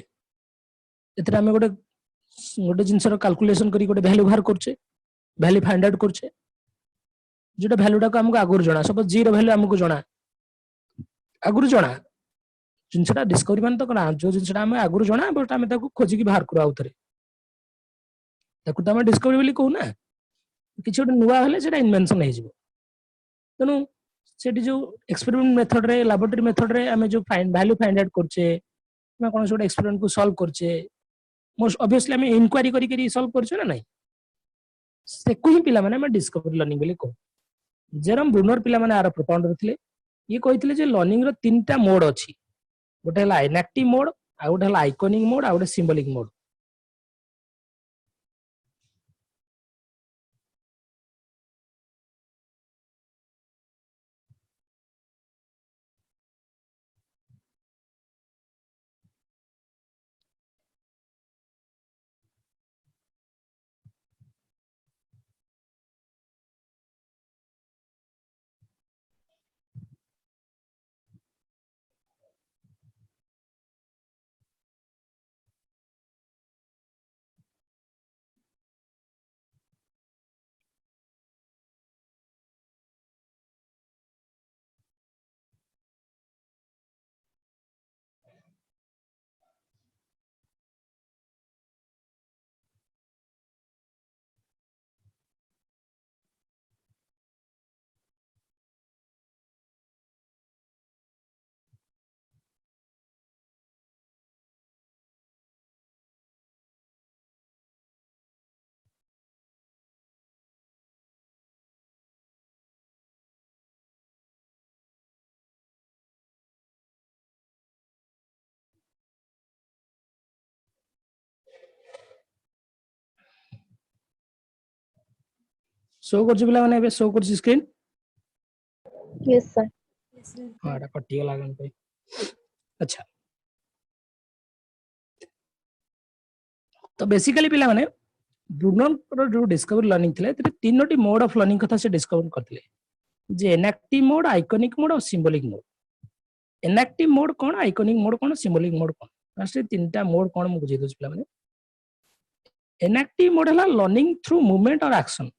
एतरा हमें गोटे जिनसर कैलकुलेशन करी गोटे वैल्यू बाहर करछे वैल्यू फाइंड आउट करछे जोटा भैल्यूटा को हमको आगुर जना सपोज जी रो भैल्यू हमको जना आगुर जना जिनसटा डिस्कवरी मान तो कना जो जिनसटा हम आगुर जना बट हम ताको खोजी की बाहर करू आउथरे ताको त हम डिस्कवरी बोली कहू ना किछि गोटे नुवा हेले सेटा इन्वेंशन हे जिवो तनु सेठी जो एक्सपेरिमेंट मेथड रे लैबोरेटरी मेथड रे हम जो फाइंड वैल्यू फाइंड आउट करछे ना कोन छोटे एक्सपेरिमेंट को सॉल्व करछे मोस्ट ऑब्वियसली हम इंक्वायरी करी करी सॉल्व करछे ना नहीं से को ही पिला माने हम डिस्कवरी लर्निंग बोली को जेरम ब्रूनर पिला माने आर प्रोपाउंडर थिले ये कहिथिले जे लर्निंग रो तीनटा मोड अछि गोटे हला इनएक्टिव मोड आ गोटे हला आइकॉनिक मोड आ गोटे सिंबॉलिक मोड शो करछ पिला माने एबे शो करछ स्क्रीन Yes, sir. हां एटा कटि गला गन पे अच्छा तो बेसिकली पिला माने ब्रूनर रो जो डिस्कवरी लर्निंग थिले ते तीनोटी मोड ऑफ लर्निंग कथा से डिस्कवर करथिले जे इनएक्टिव मोड आइकॉनिक मोड और सिंबॉलिक मोड इनएक्टिव मोड कोन आइकॉनिक मोड कोन सिंबॉलिक मोड कोन फास्ट तीनटा मोड कोन मु बुझे दोछ पिला माने इनएक्टिव मोड हला लर्निंग थ्रू मूवमेंट और एक्शन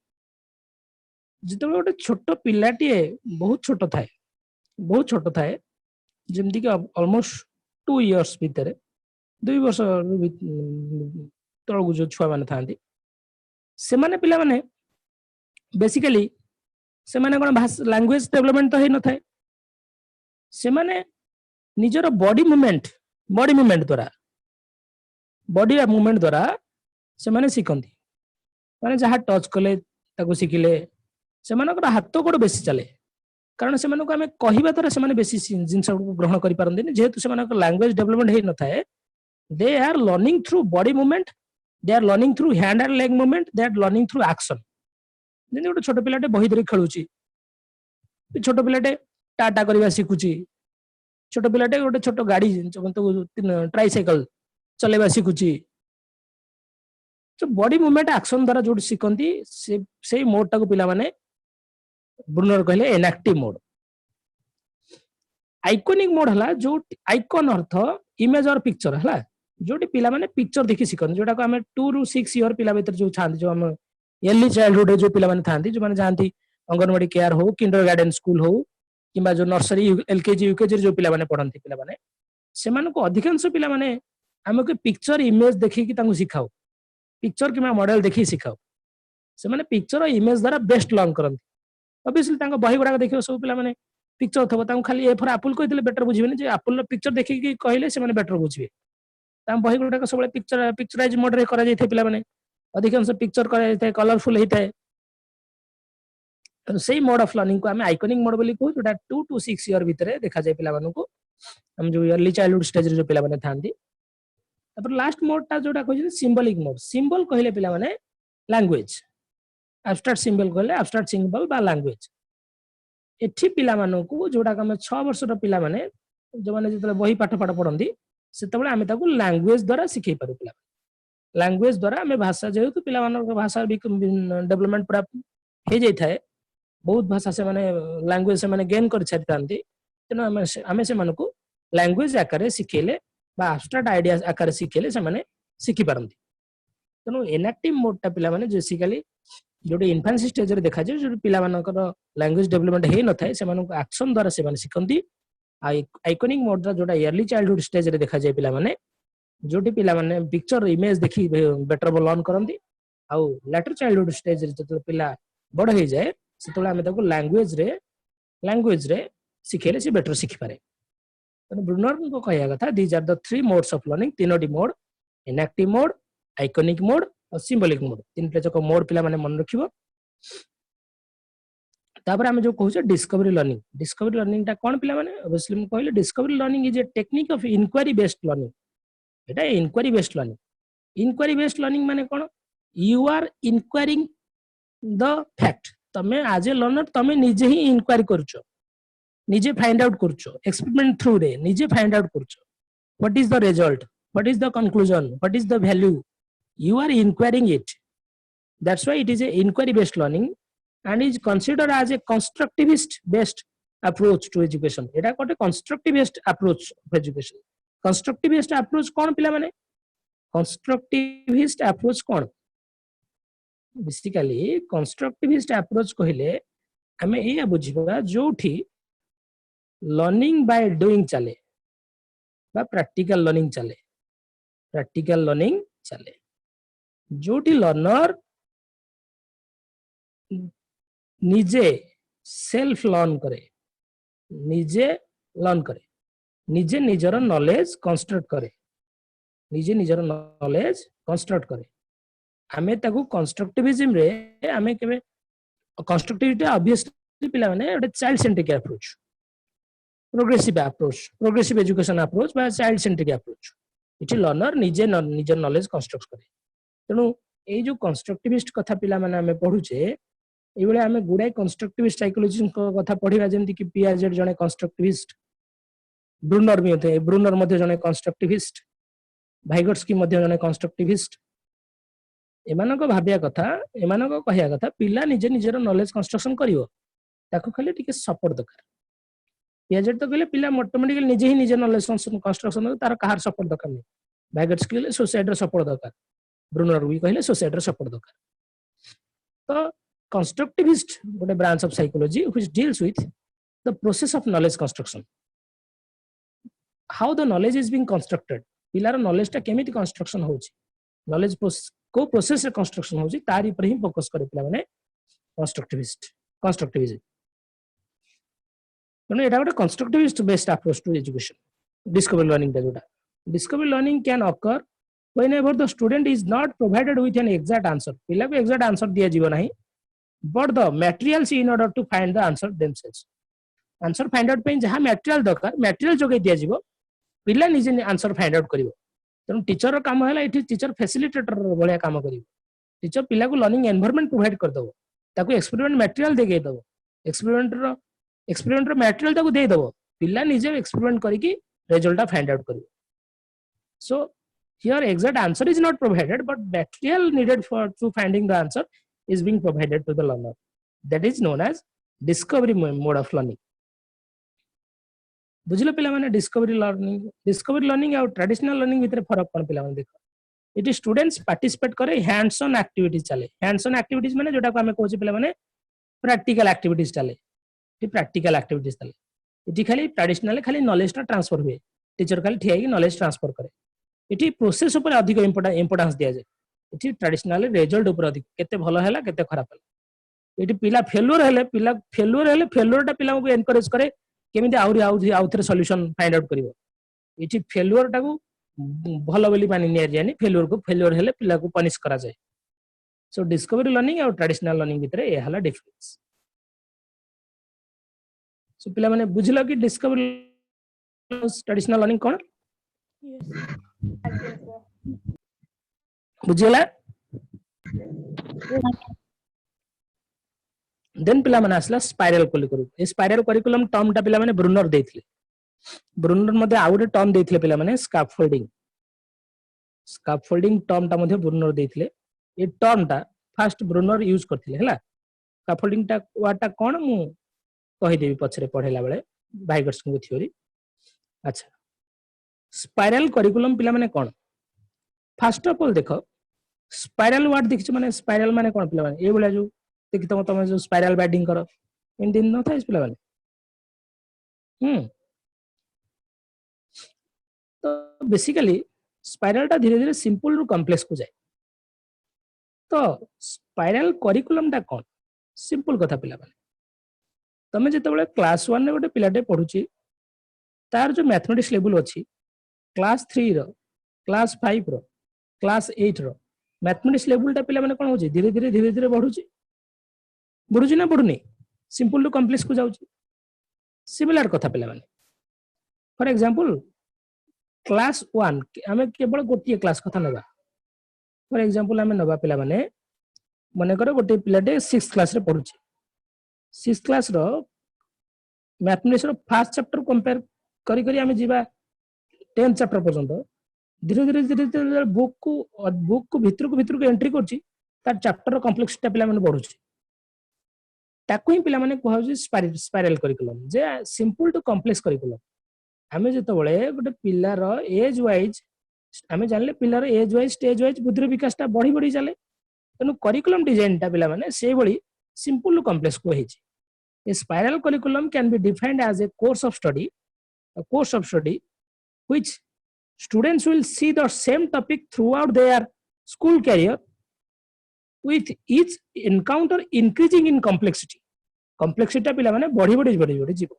जिते गोटे छोट पिलाटीए बहुत छोट थाए जेमती कि ऑलमोस्ट 2 इयर्स भितर 2 वर्ष तळगु जो छुआ माने थांती से माने पिला माने बेसिकली से माने कोन लैंग्वेज डेवलपमेंट तो हे न थाए से माने निजर बॉडी मूवमेंट द्वारा से माने सिखंती माने जहा टच कले ताको सिखिले से मानकर हाथ गोड़ बेसी चले कारण से मानको हमें कहिबा द्वारा से माने बेसी जिंस ग्रहण करि पारंदिनी जेहेतु से मानकर लैंग्वेज डेवलपमेंट हे न थाए they are learning through body movement they are learning through hand and leg movement they are learning through action जेने गोटे छोट पिलाटे बही धरि खेलुची छोट पिलाटे टाटा करबा सिखुची छोट पिलाटे गोटे छोट गाड़ी ट्राइसाइकिल चलेबा सिखुची तो बॉडी मूवमेंट एक्शन द्वारा जो सिखंती से मोड टाको पिला माने ब्रूनर कहले इनएक्टिव मोड आइकॉनिक मोड हला जो आइकॉन अर्थ इमेज और पिक्चर हला जोटी पिला माने पिक्चर देखि सिखन जोटा को हमें 2 ରୁ 6 इयर पिला भीतर जो छांती जो हम अर्ली चाइल्डहुड जो पिला माने थांती जो माने जानती अंगनवाड़ी केयर हो किंडरगार्टन स्कूल हो किबा जो नर्सरी एलकेजी यूकेजी जो पिला माने पढंती पिला माने से माने को अधिकांश पिला माने हमके पिक्चर इमेज देखि कि तांको सिखाओ पिक्चर किबा मॉडल देखि सिखाओ से माने पिक्चर और इमेज द्वारा बेस्ट लर्न करंती ऑब्वियसली तांको बही गुडा देखियो सब पिला माने पिक्चर थबो तांको खाली ए फॉर एप्पल कहितले बेटर बुझिबेनी जे एप्पल रो पिक्चर देखि कि कहले से माने बेटर बुझिबे ताम बही गुडा सब पिक्चराइज मोड रे करा जाय थे पिला माने अधिकांश पिक्चर करा जाय थे कलरफुल हेता है सेही मोड ऑफ लर्निंग को हमें आइकॉनिक मोड बोली कहू जोटा 2 to 6 ईयर भीतर देखा जाय पिला मानू को हम जो अर्ली चाइल्डहुड स्टेज रे जो पिला माने थांती तपर लास्ट मोड ता जोटा कहै सिंबॉलिक मोड सिंबल कहले पिला माने लैंग्वेज एब्स्ट्रैक्ट सिंबल कहले एब्स्ट्रैक्ट सिंबल बा लैंग्वेज एठी पिला मानू को जोटा हम 6 वर्ष रो पिला माने जो माने जतले बही पाठ पढंती सेतबले आमे ताको लैंग्वेज द्वारा सिखै पारू पिला लैंग्वेज द्वारा आमे भाषा जेहेतु पिला मानक भाषा डेवलपमेंट पूरा हे जाय थाए बहुत भाषा से माने लैंग्वेज से माने गेन कर छारतांती तेनो आमे से मानको लैंग्वेज आकारे सिखेले बा एब्स्ट्रैक्ट आइडिया आकारे सिखेले से माने सिखि पारंती तेनो इनएक्टिव मोड ता पिला माने बेसिकली जोटे इन्फान्सी स्टेज रे देखा जाय जो पिला मानकर लैंग्वेज डेवलपमेंट हे न थाए से मानको एक्शन द्वारा से माने सिखंती आइकॉनिक मोड रा जोटा अर्ली चाइल्डहुड स्टेज रे देखा जाय पिला माने जोटी पिला माने पिक्चर इमेज देखि बेटर लर्न करंती आउ लेटर चाइल्डहुड स्टेज रे जतो पिला बड़ हे जाय सेतोला हमें ताको लैंग्वेज रे सिखेले से बेटर सिखि पारे तो ब्रूनर को कहया कथा these are the three modes of learning तीनोटी mode enactive mode iconic mode और सिंबॉलिक मोड तीन प्रकार को मोड पिला माने मन रखिबो तापर हम जो कहू डिस्कवरी लर्निंग टा कोन पिला माने ऑब्वियसली हम कहले discovery learning is a technique of inquiry based learning एटा इंक्वायरी बेस्ड लर्निंग माने कोन you are inquiring the fact तमे एज ए लर्नर तमे निजे ही इंक्वायरी करछो निजे फाइंड आउट करछो एक्सपेरिमेंट थ्रू रे निजे फाइंड आउट करछो what is the result what is the conclusion what is the value you are inquiring it that's why it is a inquiry based learning and is considered as a constructivist based approach to education eta kote constructivist approach of education constructivist approach kon pila mane constructivist approach kon basically constructivist approach कहले हमें ये बुझिबा जोठी learning by doing चले बा practical learning चले जोटी learner निजे self learn करे निजे निजर नॉलेज कंस्ट्रक्ट करे आमे ताकू कंस्ट्रक्टिविज्म रे आमे केबे कंस्ट्रक्टिविटी ऑब्वियसली पिला माने एटा child centric approach progressive education approach बा चाइल्ड सेंट्रिक अप्रोच इति लर्नर निजे निजर नॉलेज कंस्ट्रक्ट करे तेणु ये जो कंस्ट्रक्टिविस्ट कथा पिला माने हमें पढुचे ए बेले हमें गुडाई कंस्ट्रक्टिविस्ट साइकोलॉजी कथा पढिबा जेंति कि पियाजेट जने कंस्ट्रक्टिविस्ट ब्रूनर मध्ये जने कंस्ट्रक्टिविस्ट भाइगोट्स्की मध्ये जने कंस्ट्रक्टिविस्ट एमानको भाबिया कथा एमानको कहया कथा पिला निजे निजर नॉलेज कंस्ट्रक्शन करिवो ताको खाली टिके सपोर्ट दरकार पियाजेट तो कहले पिला ऑटोमेटिकली निजे ही निजे नॉलेज कंस्ट्रक्शन तार कहार सपोर्ट दरकार नहीं भाइगोट्स्की कहले सोसाइटी रो सपोर्ट दरकार ब्रूनर भी कहले सोसाइटी सपोर्ट दरकार तो कंस्ट्रक्टिविस्ट गोटे branch of psychology which deals with the process of knowledge construction how the knowledge is being constructed पिलार नॉलेज टा केमिति कंस्ट्रक्शन होची नॉलेज को प्रोसेस रे कंस्ट्रक्शन होची तारी पर ही फोकस करे पिला माने कंस्ट्रक्टिविज्म तो एटा गोटे constructivist based approach to education discovery learning टा जोटा discovery learning can occur whenever the student is not provided with an exact answer पिला को exact answer दिया जीव नहीं but the materials in order to find the answer themselves answer find out पे जहाँ material दरकार material जोगे दिया जीव पिला निजे answer find out करिवो तेणु टीचर रो काम हैला इठी टीचर फैसिलिटेटर भलिया काम करिवो टीचर पिला को लर्निंग एनवायरनमेंट प्रोवाइड कर दबो ताको एक्सपेरिमेंट मटेरियल देके दबो एक्सपेरिमेंट रो मटेरियल ताको दे दबो पिला निजे एक्सपेरिमेंट करिकि रिजल्ट फाइंड आउट करिवो so here exact answer is not provided but material needed to finding the answer is being provided to the learner that is known as discovery mode of learning बुझिलो पिला माने discovery learning और traditional learning भीतर फरक कोन पिला माने देखो इटी students participate करे hands on activities चले हैंड्स ऑन एक्टिविटीज माने जोटा को हमें कहूचे पिला माने प्रैक्टिकल एक्टिविटीज चले इटी खाली ट्रेडिशनल खाली नॉलेज टा ट्रांसफर हुए टीचर खाली ठिया की नॉलेज ट्रांसफर करे इटी प्रोसेस ऊपर अधिक इंपोर्टेंस दिया जाए इटी ट्रेडिशनल रिजल्ट ऊपर अधिक केते भलो हैला केते खराब हैला इटी पिला फेल्युअर टा पिला को एनकरेज करे केमिति आउथरे सॉल्यूशन फाइंड आउट करिवो इटी फेल्युअर टा को भलो बोली मानि निया जानी फेल्युअर हेले पिला को पनिश करा जाए सो डिस्कवरी लर्निंग और ट्रेडिशनल लर्निंग भीतर ए हला डिफरेंस सो पिला माने बुझलो कि डिस्कवरी ट्रेडिशनल लर्निंग कोन बुझिला देन पिला माने आसला स्पाइरल करिकुलम टर्म टा पिला माने ब्रूनर देथिले ब्रूनर मध्ये आउटे टर्म देथिले पिला माने स्काफोल्डिंग टर्म टा मध्ये ब्रूनर देथिले ए टर्म टा फर्स्ट ब्रूनर यूज करथिले हला स्काफोल्डिंग टा वाटा कोन मु कहि देबी पछरे पढेला बेले भाइगर्स को थ्योरी अच्छा स्पाइरल करिकुलम पिला माने कोन फर्स्ट ऑफ ऑल देखो स्पाइराल वार्ड देखिछ माने स्पाइराल माने कोन पिला माने ए बोला जो देखि तम जो स्पाइराल बैडिंग करो इन दिन न थाइस पिला माने तो बेसिकली स्पाइराल टा धीरे धीरे सिंपल रु कॉम्प्लेक्स को जाए तो स्पाइराल करिकुलम टा कोन सिंपल कथा पिला माने तमे जते बेले क्लास 1 रे गोटे पिलाटे पढुची तार जो मैथमेटिक्स लेवल अछि क्लास 3 रो क्लास 5 रो क्लास 8 रो मैथमेटिक्स लेवल टा पिला माने कोन होची धीरे धीरे बढ़ुची ना बढ़ुनी सिंपल टू कॉम्प्लेक्स को जाउची सिमिलर कथा पिला माने फॉर एग्जांपल क्लास 1 हमें केवल गोटिए क्लास कथा नबा फॉर एग्जांपल हमें नबा पिला माने मने करो गोटे पिलाटे 6th क्लास रे पढुची 6th क्लास रो mathematics row first chapter compare करी करी हमें जीवा 10th चैप्टर पर्यंत धीरे धीरे बुक को भीतर को एंट्री करची तार चैप्टर रो कॉम्प्लेक्सिटी पिला माने बढ़ुची ताकू ही पिला माने कहउची स्पाइरल करिकुलम जे सिंपल टू कॉम्प्लेक्स करिकुलम हमें जते बळे गोटे पिलार एज वाइज हमें जानले पिलार एज वाइज स्टेज वाइज बुद्धि विकासटा बढ़ी बढ़ी चले तनु करिकुलम डिजाइन टा पिला माने से बळी सिंपल टू कॉम्प्लेक्स को हेची a spiral curriculum can be defined as a course of study which students will see the same topic throughout their school career with each encounter increasing in complexity पिला माने बढ़ी जीवो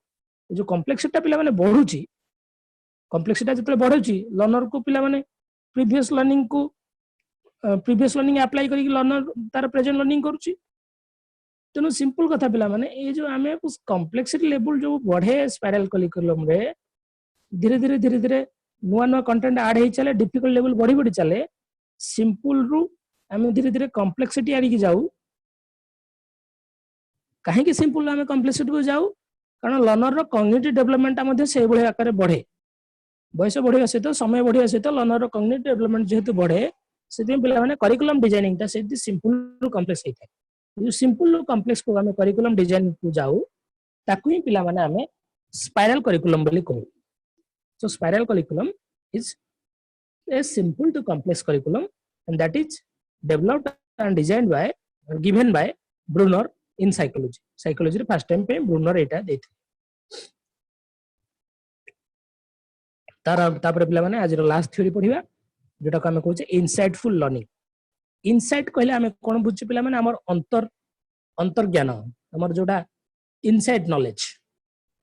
जो complexity पिला माने बढ़ुची complexity जतले बढ़ुची learner को पिला माने previous learning apply करी लर्नर तार प्रेजेंट लर्निंग करूची तेनु सिंपल कथा पिला माने ए जो हमें complexity लेवल जो बढ़े स्पाइरल करिकुलम रे धीरे धीरे नुआ कंटेंट ऐड ही चले डिफिकल्ट लेवल बढ़ी चले सिंपल रु हमें धीरे धीरे कॉम्प्लेक्सिटी आड़ी की जाऊ कहीं की सिंपल हमें कॉम्प्लेक्सिटी को जाऊ कारण लर्नर रो कॉग्निटिव डेवलपमेंट मध्ये से बळे आकार बढ़े बयस बढ़िया सहित समय बढ़िया सहित लर्नर रो कॉग्निटिव डेवलपमेंट जेहेतु बढ़े से पिला माने करिकुलम डिजाइनिंग ता से सिंपल रु कॉम्प्लेक्स होता है जो सिंपल रु कॉम्प्लेक्स को हमें करिकुलम डिजाइन को जाऊ ताकू ही पिला माने हमें स्पाइरल करिकुलम बोली कहू So spiral curriculum is a simple to complex curriculum and that is developed and designed by given by Brunner in psychology. Psychology first time पे Brunner एटा देथे। तापर पिला माने आज लास्ट थ्योरी पढिबा जेटा को हमें कहूचे इनसाइटफुल लर्निंग। इनसाइट कहले हमें कोन बुझी पिला माने हमर अंतर ज्ञान हमर जोटा इनसाइट नॉलेज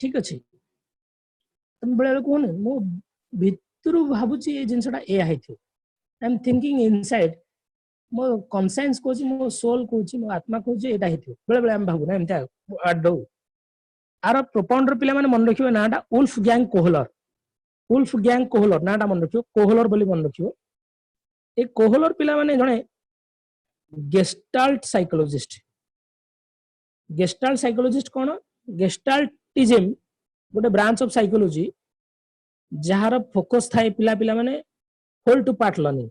ठीक अछि तुम बळे कोन मो भितरु भाबुची ए जिंसटा ए आइथि आई एम थिंकिंग इनसाइड मो कॉन्शियस कोची मो सोल कोची मो आत्मा कोची एटा हिथि बळे हम भाबु ना एमता आडो आरो प्रोपाउंडर पिला माने मन रखियो नाटा वुल्फ गैंग कोहलर नाटा मन रखियो कोहलर बोली मन रखियो ए कोहलर पिला माने जणे गेस्टाल्ट साइकोलॉजिस्ट कोन गेस्टाल्टिज्म गोटे ब्रांच ऑफ साइकोलॉजी जहार फोकस थाए पिला माने whole to part learning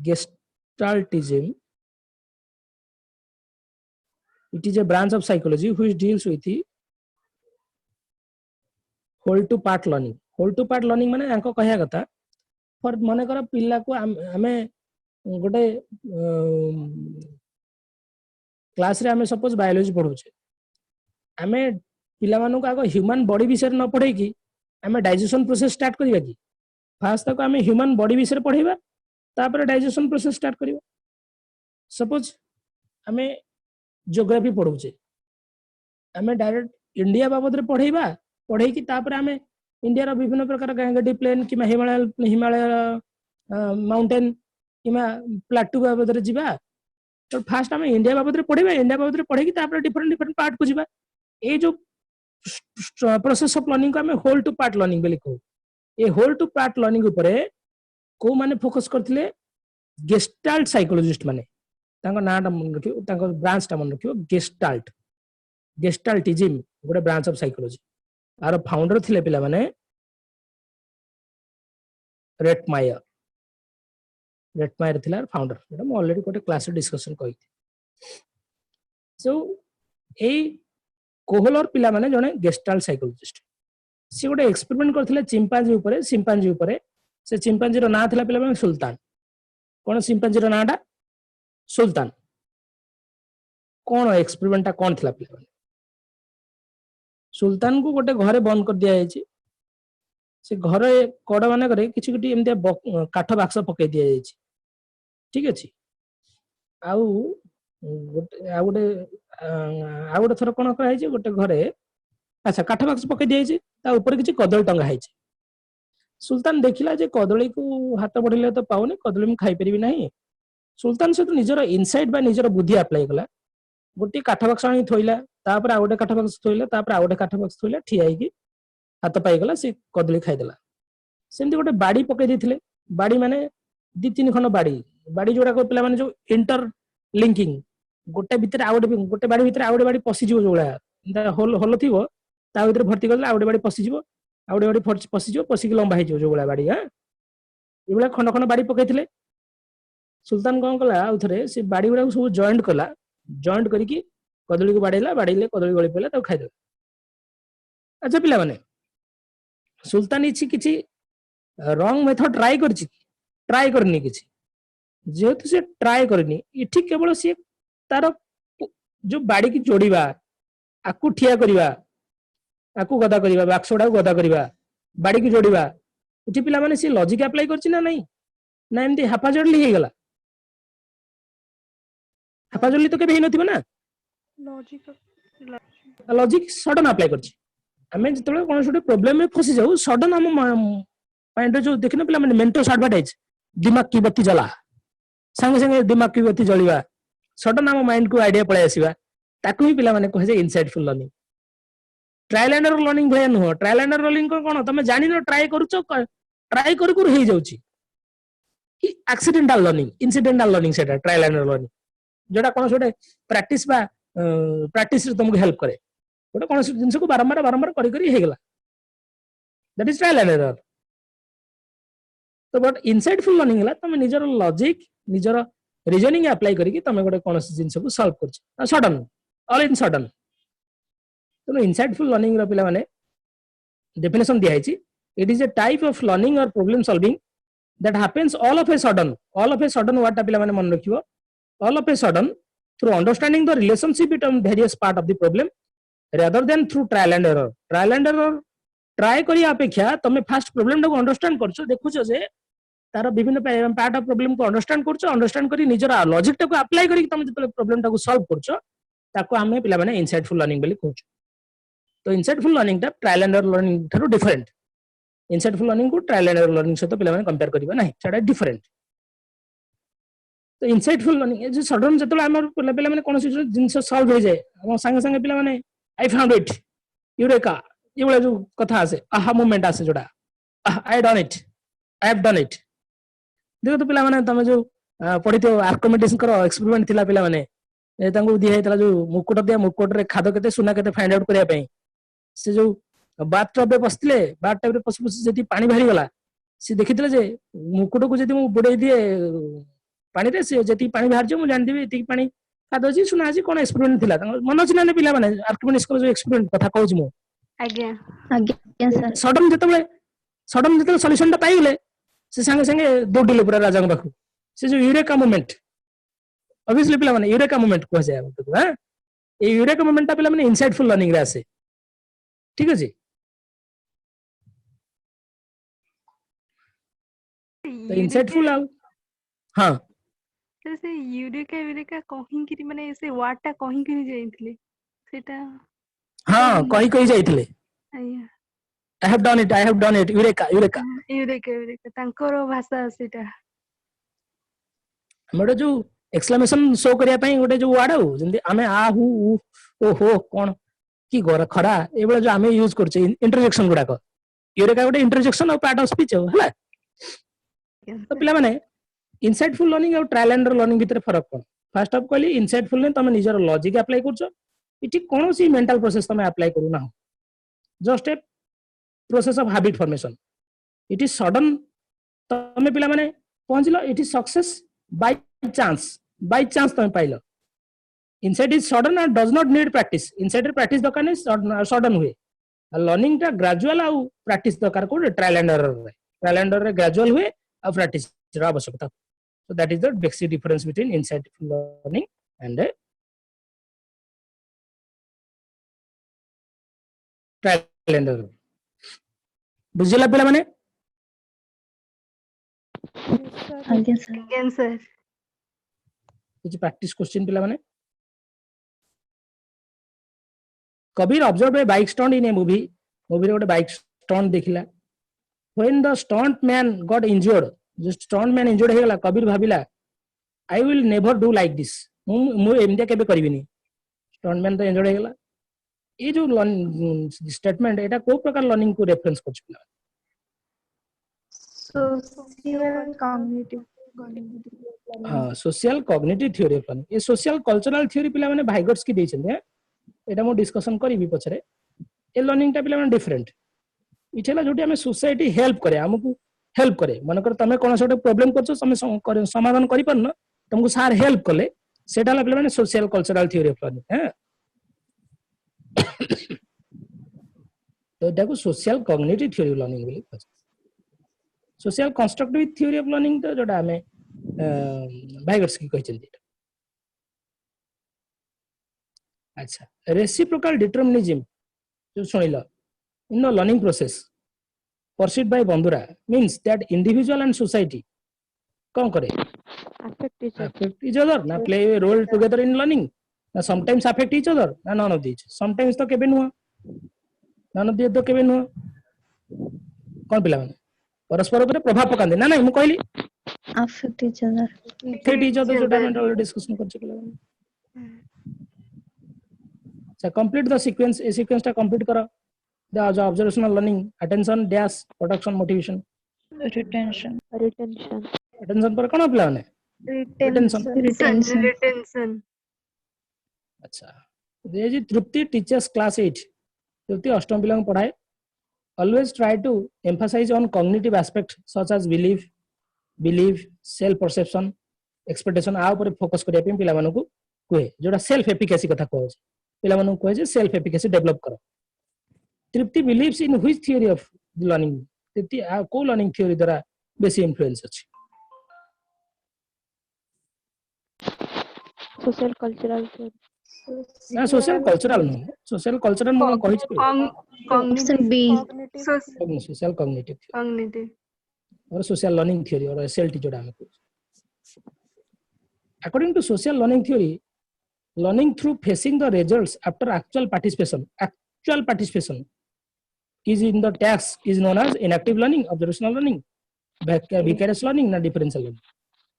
gestaltism it is a branch of psychology which deals with whole to part learning माने आंको कहया कथा फॉर माने कर पिला को हमें गोटे क्लास रे हमें सपोज बायोलॉजी पढौछे हमें पिला मानु आगे ह्यूमन बॉडी विषय न पढ़े कि हमें डाइजेशन प्रोसेस स्टार्ट करिया कि फास्ट तक हमें ह्यूमन बॉडी विषय पढ़ेबा तापर डाइजेशन प्रोसेस स्टार्ट करियो सपोज हमें ज्योग्राफी पढौछे हमें डायरेक्ट इंडिया बाबद रे पढ़े कि तापर हमें इंडिया रो विभिन्न प्रकार गंगेटी प्लेन कि हिमालय माउंटेन कि प्लाटू बाबद रे जिबा तो फास्ट हमें इंडिया बाबद रे पढ़े कि तापर डिफरेंट पार्ट को जिबा ए जो प्रोसेस ऑफ लर्निंग को हमें होल टू पार्ट लर्निंग बोली कहू ए होल टू पार्ट लर्निंग ऊपर को माने फोकस करथिले गेस्टाल्ट साइकोलॉजिस्ट माने तांको नाटा मन रखियो तांको ब्रांच ता मन रखियो गेस्टाल्टिज्म गोटे ब्रांच ऑफ साइकोलॉजी आरो फाउंडर थिले पिला माने रेटमायर थिला फाउंडर एटा म ऑलरेडी गोटे क्लास डिस्कशन कहि सो ए कोहलर पिला माने जने गेस्टाल्ट साइकोलॉजिस्ट से गोटे एक्सपेरिमेंट करथिले चिंपांजी ऊपर से चिंपांजी रो ना थिला पिला माने सुल्तान कौन चिंपांजी रो नाटा सुल्तान कौन एक्सपेरिमेंट कौन थिला पिला सुल्तान को गोटे घरे बंद कर दिया जायछि से घरे कड़ माने करे किछि किछि एमते काठ बाक्स पकई दिया जायछि ठीक अछि आउ गोटे थर कौन कराई गोटे घरे अच्छा काठ बाक्स पकई दिया जायछि ता ऊपर किछि कदली टंगा हैछि सुल्तान देखिला जे कदली को हाथ बढ़िले तो पाउने कदली मु खाई परिबि नाही सुल्तान से तो निजर इनसाइट बा निजर बुद्धि अप्लाई कला गोटे काठ बाक्स आनी थोइला तापर आ गोटे काठ बाक्स थोइला तापर आ गोटे काठ बाक्स थोइला ठिया ହେଇକି हाथ पाई गला से कदली खाइदेला सेमती गोटे बाड़ी पकई देथिले बाड़ी माने दी तीन खंड बाड़ी बाड़ी जोड़ा को पिला माने जो इंटर लिंकिंग गोटे भीतर आ गोटे बाड़ी भीतर आ गोटे बाड़ी पसी जीवो जोला होल होल थिवो ता भीतर भर्ती करले आ गोटे बाड़ी पसी जीवो आ गोटे बाड़ी पसी जीवो पसी के लंबा हे जीवो जोला बाड़ी हां एबला खंड खंड बाड़ी पकईथिले सुल्तान कौन कला उथरे से बाड़ी गुड़ा सब जॉइंट कला जॉइंट करिकी कदली को बाड़ेला बाड़ेले कदली गଳି पइला ताऊ खाइदेला अच्छा पिला माने सुल्तान इछि किछि रॉन्ग मेथड ट्राई करनी किछि जेहेतु से ट्राई करनी इठी केवल से तार जो बाड़ी की जोड़ीबा आकु ठिया करिबा आकु गदा करिबा बाक्सोडा गदा करिबा बाड़ी की जोड़ीबा इठी पिला माने से लॉजिक अप्लाई करछि ना नहीं ना एमती हाफाजडली हे गला हाफाजडली तो केबे हे नथिबो ना लॉजिक सडन अप्लाई करछि हमें जितने कौन छोटे प्रॉब्लम में फंसी जाऊ सडन हम माइंड जो देखने पिला माने मेंटल एडवर्टाइज दिमाग की बत्ती जला संगे संगे दिमाग की बत्ती जलिबा सडन हम माइंड को आइडिया पळे आसीबा ताकू ही पिला माने कहे जे insightful learning trial and error learning भय न हो ट्रायल एंड एरर लर्निंग कोन तमे जानि न ट्राई करूचो ट्राई कर हे जाउची कि एक्सीडेंटल लर्निंग इनसिडेंटल लर्निंग सेटा ट्रायल एंड एरर लर्निंग जोटा कौन छोटे प्रैक्टिस बा प्रैक्टिस तुमको हेल्प करे गोटे कौन जिनस को बारंबार बारंबार करी हे गला that is trial and error तो बट इनसाइटफुल लर्निंग हला तुम निजर लॉजिक निजर रीजनिंग अप्लाई करिकि तुम गोटे कौन जिनस को सॉल्व करछ सडन ऑल इन सडन तो इनसाइटफुल लर्निंग रो पिला माने डेफिनेशन दिया है it is a type of learning और problem solving that happens all of a sudden word पिला माने मन रखियो all of a sudden through understanding the relationship between various part of the problem rather than through trial and error try करी अपेक्षा तमे fast problem को understand करछो देखुछो जे तार विभिन्न पार्ट ऑफ प्रॉब्लम को अंडरस्टैंड करी निजर लॉजिक को अप्लाई करी तमे जतले प्रॉब्लम को सॉल्व करछो ताको हमें पिला माने इनसाइटफुल लर्निंग बोली कहछो तो इनसाइटफुल लर्निंग टा ट्रायल एंड एरर लर्निंग थारो डिफरेंट इनसाइटफुल लर्निंग को ट्रायल एंड एरर लर्निंग से तो पिला माने कंपेयर करिबा नाही सेटा डिफरेंट तो इनसाइटफुल लर्निंग जो सडन जतले हमर पिला माने कोनोसी जिंस सॉल्व हो जाए हम संगे संगे पिला माने आई फाउंड इट यूरेका ये वाला जो कथा आसे आहा मोमेंट आसे जोडा I done it I have done it देखो तो पिला माने तमे जो पढितो आर्किमिडीज करो एक्सपेरिमेंट थिला पिला माने ए तांगु दिया हेतला जो मुकुट रे खाद केते सुना केते फाइंड आउट करिया पई से जो बाथटब रे बसले बाथटब रे पस पस जेती पानी भारी गला से देखितले जे मुकुट को जेती मु बुडे दिए पानी रे से जेती पानी बाहर जो मु जान देबी एती पानी खाद अछि सुना अछि कोन एक्सपेरिमेंट थिला मन अछि ना पिला माने आर्किमिडीज करो जो एक्सपेरिमेंट कथा कहूची मु आज्ञा सर सडन जतले सॉल्यूशन ता पाइले से संगे संगे दौड़िले पूरा राजा पाखु से जो यूरेका मोमेंट ऑब्वियसली पिला माने यूरेका मोमेंट को जाय हमको हां ए यूरेका मोमेंट ता पिला माने इनसाइटफुल लर्निंग रे आसे ठीक अछि तो इनसाइटफुल हां से यूरेका कहिंकि माने से वर्ड टा कहिंकि जाइथिले सेटा हां कहि जाइथिले आया I have done it eureka तांकर भाषा सेटा हमर जो एक्सक्लेमेशन शो करिया पई गोटे जो वर्ड हो जंदी हमें आ हु ओ हो कोन की खरा ए बेला जो हमें यूज करछे इंटरजेक्शन गुडा को यूरेका गोटे इंटरजेक्शन और पार्ट ऑफ स्पीच हो हला तो पिला माने इनसाइटफुल लर्निंग और ट्रायल एंड एरर लर्निंग भीतर फरक कोन फर्स्ट ऑफ कहली इनसाइटफुल ने तमे निजर लॉजिक अप्लाई करछो इठी कोनोसी मेंटल प्रोसेस तमे अप्लाई करू ना just a process of habit formation it is sudden तमे पिला माने पहुंचलो it is success by chance तमे पाइलो insight is sudden and does not need practice insight रे प्रैक्टिस दरकार नै सडन हुए लर्निंग टा ग्रेजुअल आ प्रैक्टिस दरकार को ट्रायल एंड एरर रे ग्रेजुअल हुए आ प्रैक्टिस रा आवश्यकता So that is the basic difference between insightful learning and trial and error. बुझिला पिला माने ଆଜ୍ଞା ସାର୍ Again, sir. कुछ प्रैक्टिस क्वेश्चन पिला माने Kabir observed a bike stunt in a movie रे गोटे बाइक स्टंट देखिला when the stunt man got injured just stunt man injured हेगला कबीर भाबिला I will never do like this मु एमते केबे करबिनी स्टंट मैन तो इंजर्ड हेगला ये जो स्टेटमेंट एटा को प्रकार लर्निंग को रेफरेंस करछ पिला social cognitive हां social cognitive theory of learning ये सोशल कल्चरल थ्योरी पिला माने भाइगर्स की देछन एटा मो डिस्कशन करबी पछरे ए लर्निंग टा पिला माने डिफरेंट इछला जोटी हमें सोसाइटी हेल्प करे हमकु हेल्प करे मन कर तमे कोन सोटे प्रॉब्लम करछो समय समाधान करि परन तुमको सार हेल्प कले सेटा ला पिला माने social cultural theory of learning हैं तो एटा को social cognitive theory of learning बोली social constructive theory of learning तो जोटा हमें भाइगर्स की कहचंती अच्छा रेसिप्रोकल डिटरमिनिज्म जो सुनिला in the learning process pursued by Bandura means that individual and society कौन करे affect each other ना play a role together in learning ना sometimes affect each other ना none of these sometimes तो केबे नुआ none of these तो केबे नुआ कौन पिला माने परस्पर ऊपर प्रभाव पकांदे ना नहीं मु कहली affect each other affect each other जोटा मैं ऑलरेडी डिस्कशन कर चुकला अच्छा complete the sequence A sequence टा कंप्लीट करो the observational learning attention dash production motivation retention attention पर कौन अप्लाई होने Retention. अच्छा ये जी तृप्ति टीचर्स क्लास 8 तृप्ति अष्टम पिला पढ़ाए always try to emphasize on cognitive aspect such as belief self perception expectation आ ऊपर फोकस करिया पे पिला मानू को कहे जोटा सेल्फ एफिकेसी कथा कहै पिला मानू कहे जे सेल्फ एफिकेसी डेवलप करो तृप्ति believes in which theory of learning तृप्ति को लर्निंग थ्योरी द्वारा बेसी इन्फ्लुएंस अछि social cultural ना सोशल कल्चरल न सोशल कल्चरल म कहि छी Cognitive. B social cognitive Cognitive. और सोशल लर्निंग थ्योरी और एसएलटी जोड़ा हम according to social learning theory learning through facing the results after actual participation is in the task is known as inactive learning observational learning vicarious learning na differential learning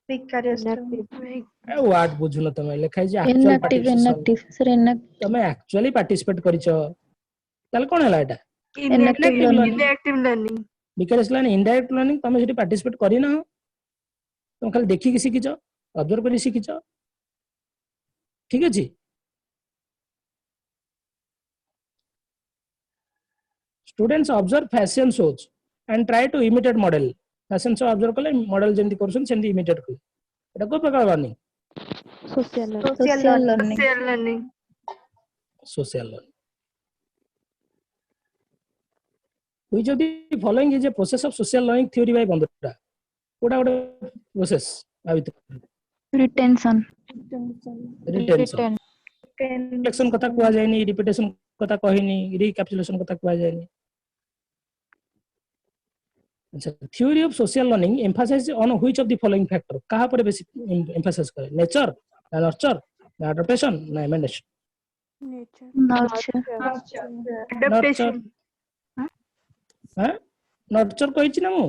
vicarious ए word बुझुन तमे लिखाइ जे actual inactive sir inactive तमे actually participate करिछो ताल कोन हला एटा Inactive learning. Inactive learning. vicarious learning indirect learning तमे सेठी पार्टिसिपेट करि ना तुम खाली देखि कि सिखिछो ऑब्जर्व करि सिखिछो ठीक अछि students observe fashion shows and try to imitate model fashion show observe कले मॉडल जेंति करछन सेंति इमिटेट कले एटा को प्रकार learning social learning Social learning. social learning which of the following is a process of social learning theory by Bandura कोडा कोडा process आबित retention retention reflection कथा कुआ जायनी repetition कथा कहिनी रिकैपिचुलेशन कथा कुआ जायनी अच्छा theory of social learning emphasise on which of the following factor कहा पर बेसी एम्फसाइज करे नेचर ना नर्चर ना एडाप्टेशन ना इमेजिनेशन nurture Adaptation. हां नर्चर कहिछि ना मु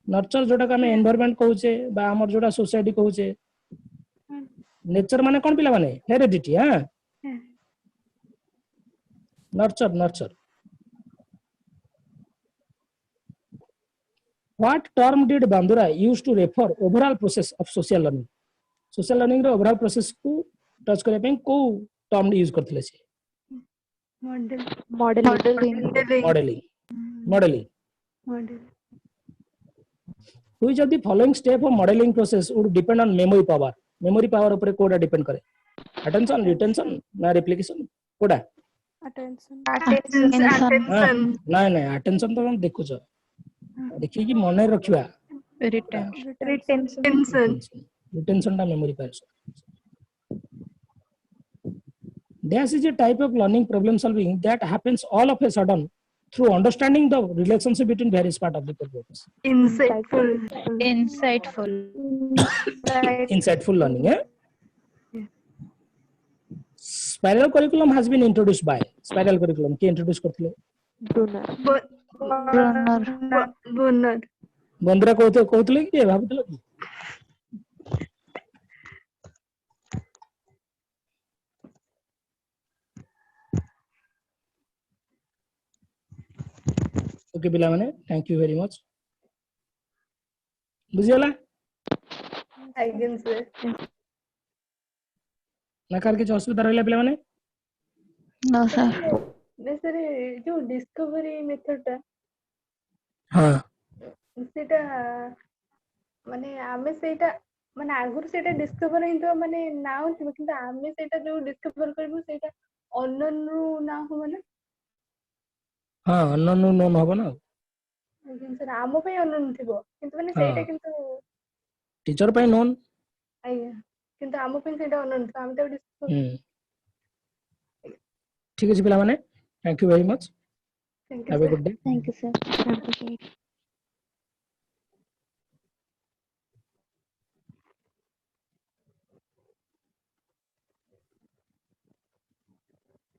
नर्चर जोटा का हम एनवायरनमेंट कहूचे बा हमर जोटा सोसाइटी कहूचे नेचर माने कोन पिला माने हेरिडिटी हां nurture what term did Bandura use to refer overall process of social learning रो overall process को टच करे पे को टर्म यूज करथिले से Modeling. modeling which of the following step of modeling process would depend on memory power ऊपर कोडा depend करे attention retention ना replication कोडा Attention. ना ना attention तो हम देखु छ देखि कि मन रखिबा Retention. Retention. Retention टा memory pass Dash is a type of learning problem solving that happens all of a sudden through understanding the relationship between various part of the cortex. Insightful. Insightful. Insightful learning, eh? Yeah. Spiral curriculum has been introduced by spiral curriculum. के introduce करथिले? Brunner. Brunner. बंदरा कहथिले कि भाबुथिले कि? Okay, पिला माने, thank you very much. बुझियला? Again, sir. ना car के असुविधा रहला पिला माने? No, sir. नहीं सर जो डिस्कवरी मेथड टा हाँ सेटा माने आमे सेटा माने आगुर सेटा डिस्कवर हिंतो माने नाउ थिबो किंतु आमे सेटा जो डिस्कवर करबो सेटा अननोन रु ना हो माने हाँ अननोन नोन हबो ना लेकिन सर आमो पे अननोन थिबो किंतु माने सेटा हाँ। किंतु टीचर पे नोन आया किंतु आमो पे सेटा अननोन तो आमे तो डिस्कवर ठीक है पिला माने thank you very much thank have you a good day Thank you, sir. Have a good day.